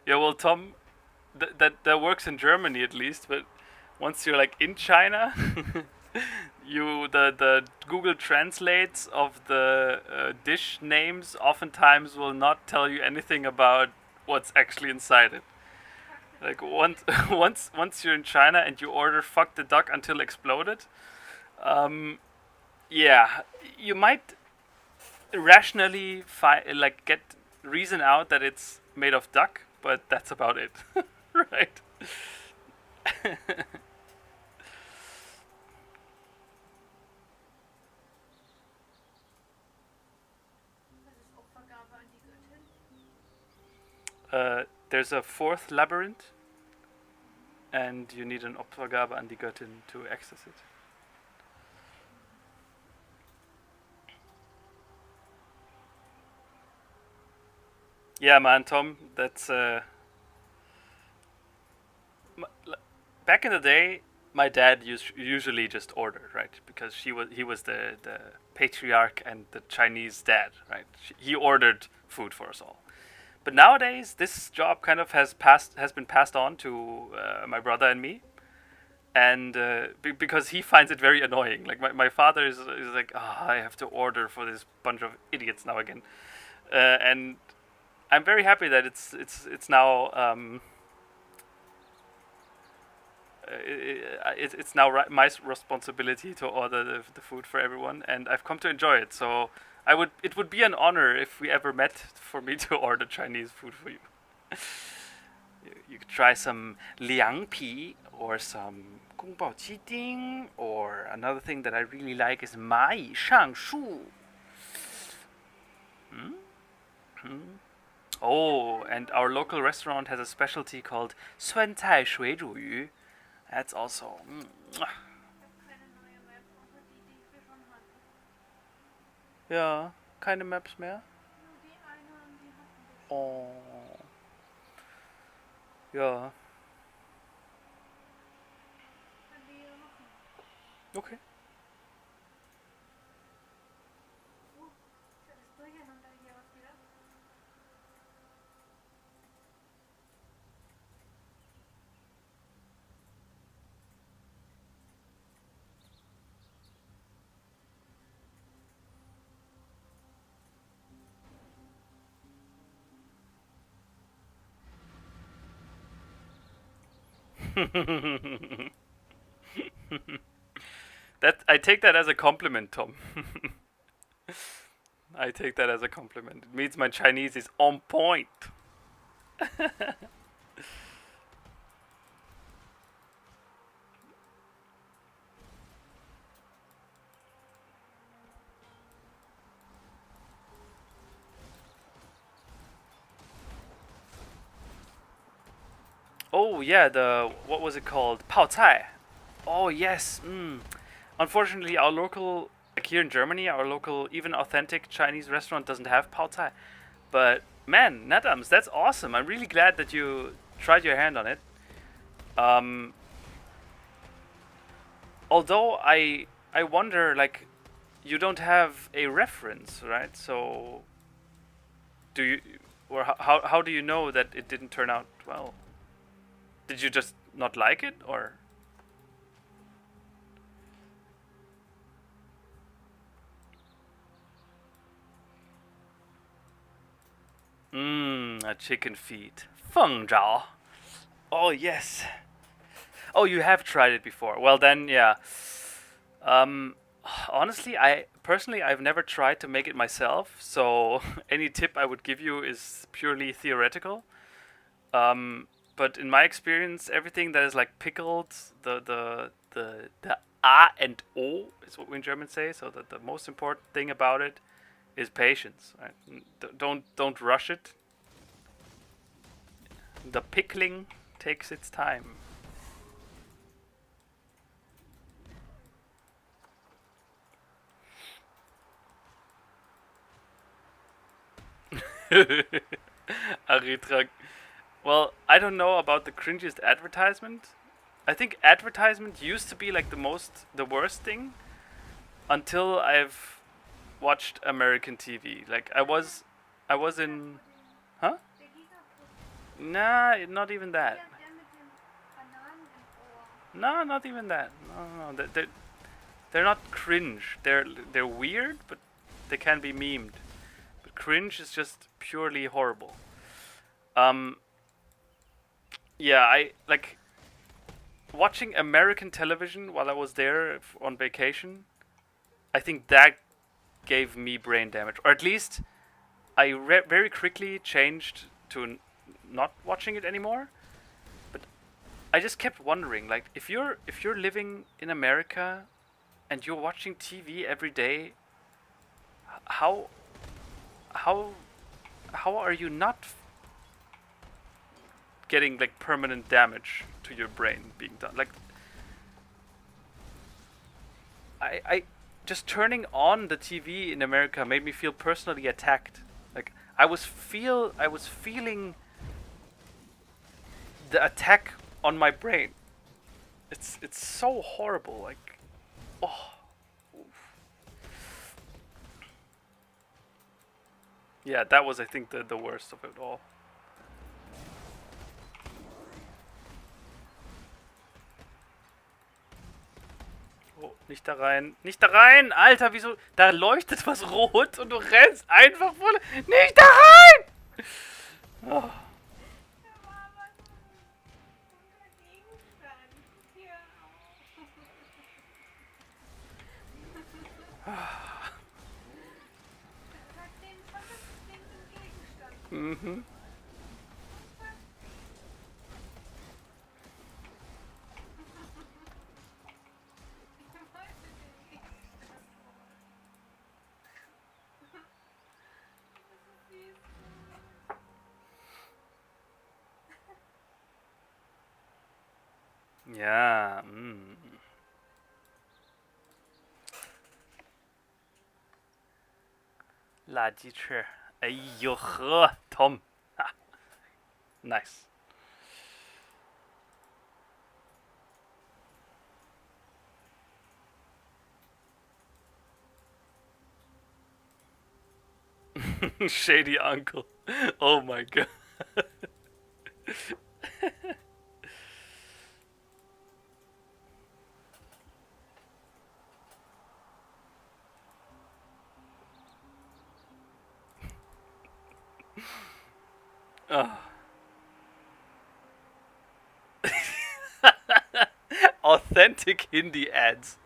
S1: Yeah, well, Tom, that works in Germany at least, but once you're like in China, the Google Translates of the dish names oftentimes will not tell you anything about what's actually inside it. Like once you're in China and you order "fuck the duck until exploded," Yeah, you might rationally get reason out that it's made of duck, but that's about it, right?
S3: Was ist Opfergabe an die Göttin?
S1: There's a fourth labyrinth, and you need an Opfergabe an die Göttin to access it. Yeah, man, Tom, that's back in the day. My dad usually just ordered, right? Because he was the patriarch and the Chinese dad, right? He ordered food for us all. But nowadays, this job kind of has been passed on to my brother and me, and because he finds it very annoying. Like my father is like, I have to order for this bunch of idiots now again, and I'm very happy that it's now it's now my responsibility to order the food for everyone, and I've come to enjoy it. So it would be an honor if we ever met for me to order Chinese food for you. You could try some liang pi or some gong bao qi ding, or another thing that I really like is ma yi shang shu. Oh, and our local restaurant has a specialty called 酸菜水煮鱼. That's also.
S3: Ich habe keine neue Map, außer die ich schon hatte.
S1: Ja, keine Maps mehr.
S3: Nur die eine, und die hatten wir schon.
S1: Oh. Ja,
S3: Können wir hier machen.
S1: okay.
S3: Ist alles durcheinander hier was wieder?
S1: That I take that as a compliment, Tom. I take that as a compliment. It means my Chinese is on point. Oh yeah, the what was it called? Pao Cai. Oh yes. Unfortunately, our local, like here in Germany, our local, even authentic Chinese restaurant doesn't have Pao Cai. But man, Natams, that's awesome. I'm really glad that you tried your hand on it. Although I wonder, like, you don't have a reference, right? So do you, or how do you know that it didn't turn out well? Did you just not like it, or? A chicken feet. 凤爪. Oh yes. Oh, you have tried it before. Well then, yeah. Honestly, I've never tried to make it myself, so any tip I would give you is purely theoretical. But in my experience, everything that is like pickled, the a and o is what we in German say. So the most important thing about it is patience. Right? Don't rush it. The pickling takes its time. Aritra. Well, I don't know about the cringiest advertisement. I think advertisement used to be like the worst thing until I've watched American TV. Like I was in, huh?
S3: Der Gigapudding.
S1: Nah, not even that.
S3: Der mit den Bananen im Ohr.
S1: No, not even that. No. They're not cringe. They're weird, but they can be memed. But cringe is just purely horrible. Yeah, I like watching American television while I was there on vacation. I think that gave me brain damage, or at least I very quickly changed to not watching it anymore. But I just kept wondering, like, if you're living in America and you're watching TV every day, how are you not getting like permanent damage to your brain being done? Like, I just turning on the TV in America made me feel personally attacked. Like I was feeling the attack on my brain. It's so horrible. Like, oh. Yeah, that was, I think, the worst of it all. Oh, nicht da rein. Nicht da rein! Alter, wieso? Da leuchtet was rot und du rennst einfach voll. Nicht da rein! Oh.
S3: Da war aber so ein Gegenstand. Hier auch. Sag dem schon, das ist neben dem Gegenstand.
S1: Mhm.
S3: Ich wollte den Gegenstand holen. Das ist süß.
S1: Ja,垃圾吃。哎呦呵，Tom， 哈 ，nice。Shady uncle. Oh my god. Oh. Authentic Hindi ads.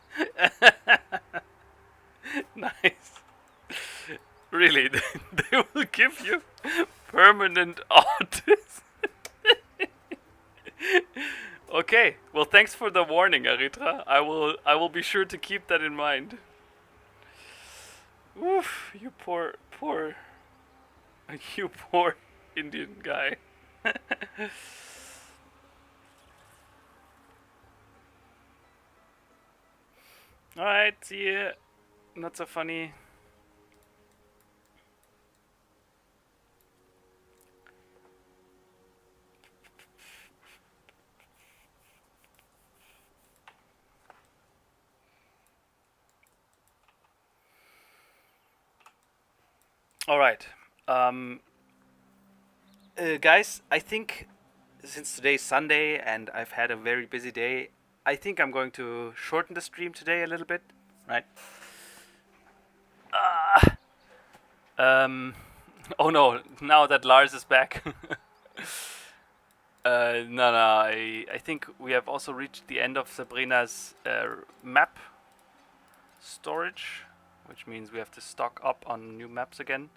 S1: Nice. Really, they will give you permanent autism. Okay, well, thanks for the warning, Aritra. I will be sure to keep that in mind. Oof, you poor Indian guy. Alright, see ya. Not so funny. Alright. Guys, I think since today's Sunday and I've had a very busy day, I think I'm going to shorten the stream today a little bit, right? Oh no, now that Lars is back. No, I think we have also reached the end of Sabrina's map storage, which means we have to stock up on new maps again.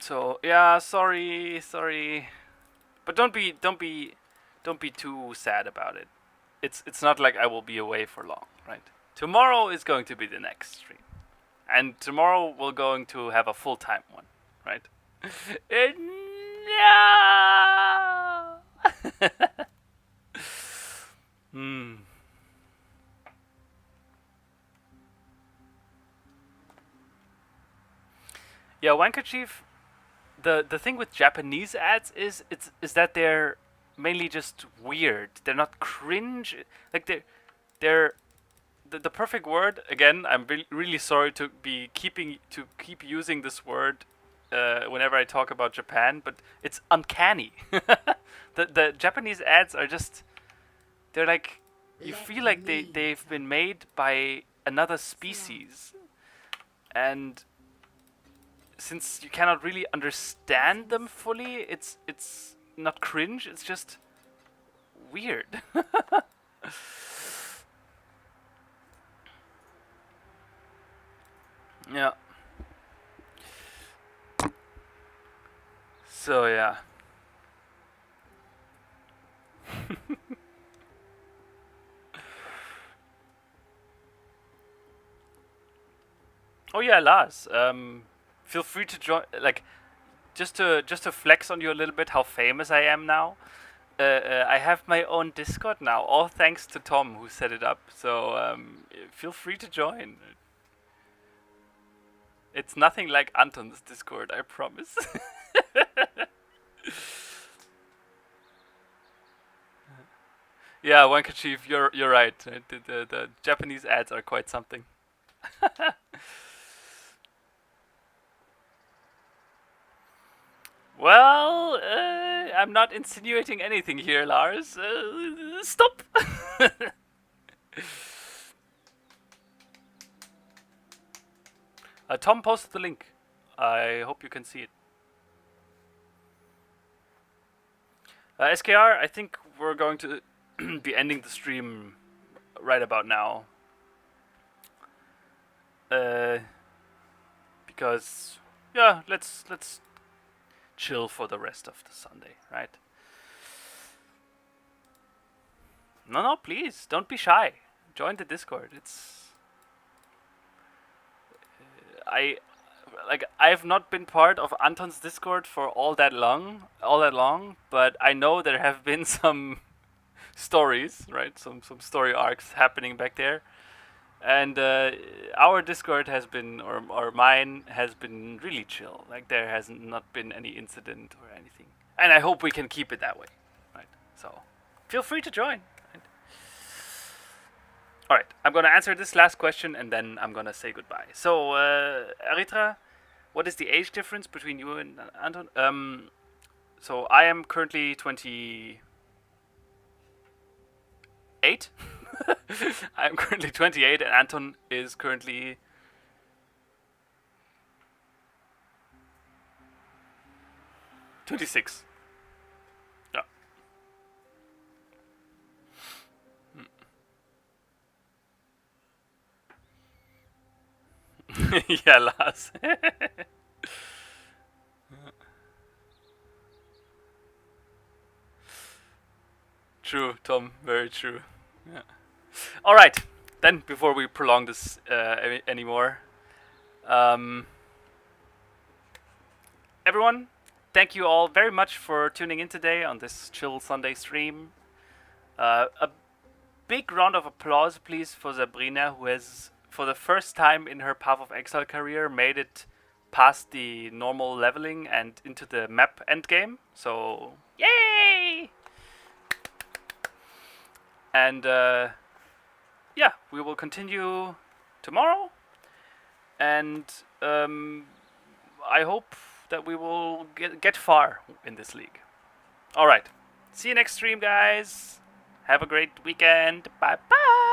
S1: So yeah, sorry, but don't be too sad about it. It's not like I will be away for long, right? Tomorrow is going to be the next stream, and tomorrow we're going to have a full-time one, right? No. Yeah, Wankerchief. The thing with Japanese ads is that they're mainly just weird. They're not cringe. Like they're the perfect word. Again, I'm really sorry to keep using this word whenever I talk about Japan, but it's uncanny. The Japanese ads are just, they're like, you feel like they've been made by another species, and since you cannot really understand them fully, it's not cringe, it's just weird. Yeah. So yeah. Oh yeah, Lars. Feel free to join. Like, just to flex on you a little bit, how famous I am now. I have my own Discord now, all thanks to Tom who set it up. So feel free to join. It's nothing like Anton's Discord, I promise. Yeah, Wankachief, you're right. The Japanese ads are quite something. Well, I'm not insinuating anything here, Lars. Stop. Tom posted the link. I hope you can see it. SKR, I think we're going to be ending the stream right about now. Because yeah, let's chill for the rest of the Sunday, right? No, please don't be shy. Join the Discord. I've not been part of Anton's Discord for all that long, but I know there have been some stories, right? Some story arcs happening back there. And our Discord has been, or mine has been really chill. Like there has not been any incident or anything. And I hope we can keep it that way, right? So feel free to join. Right? All right, I'm gonna answer this last question and then I'm gonna say goodbye. So Aritra, what is the age difference between you and Anton? So I am currently 28. I'm currently 28 and Anton is currently 26. Yeah. Yeah, Lars. True, Tom. Very true. Yeah. All right. Then, before we prolong this anymore, everyone, thank you all very much for tuning in today on this chill Sunday stream. A big round of applause, please, for Sabrina, who has, for the first time in her Path of Exile career, made it past the normal leveling and into the map endgame. So, yay! And yeah, we will continue tomorrow. And I hope that we will get far in this league. All right. See you next stream, guys. Have a great weekend. Bye-bye.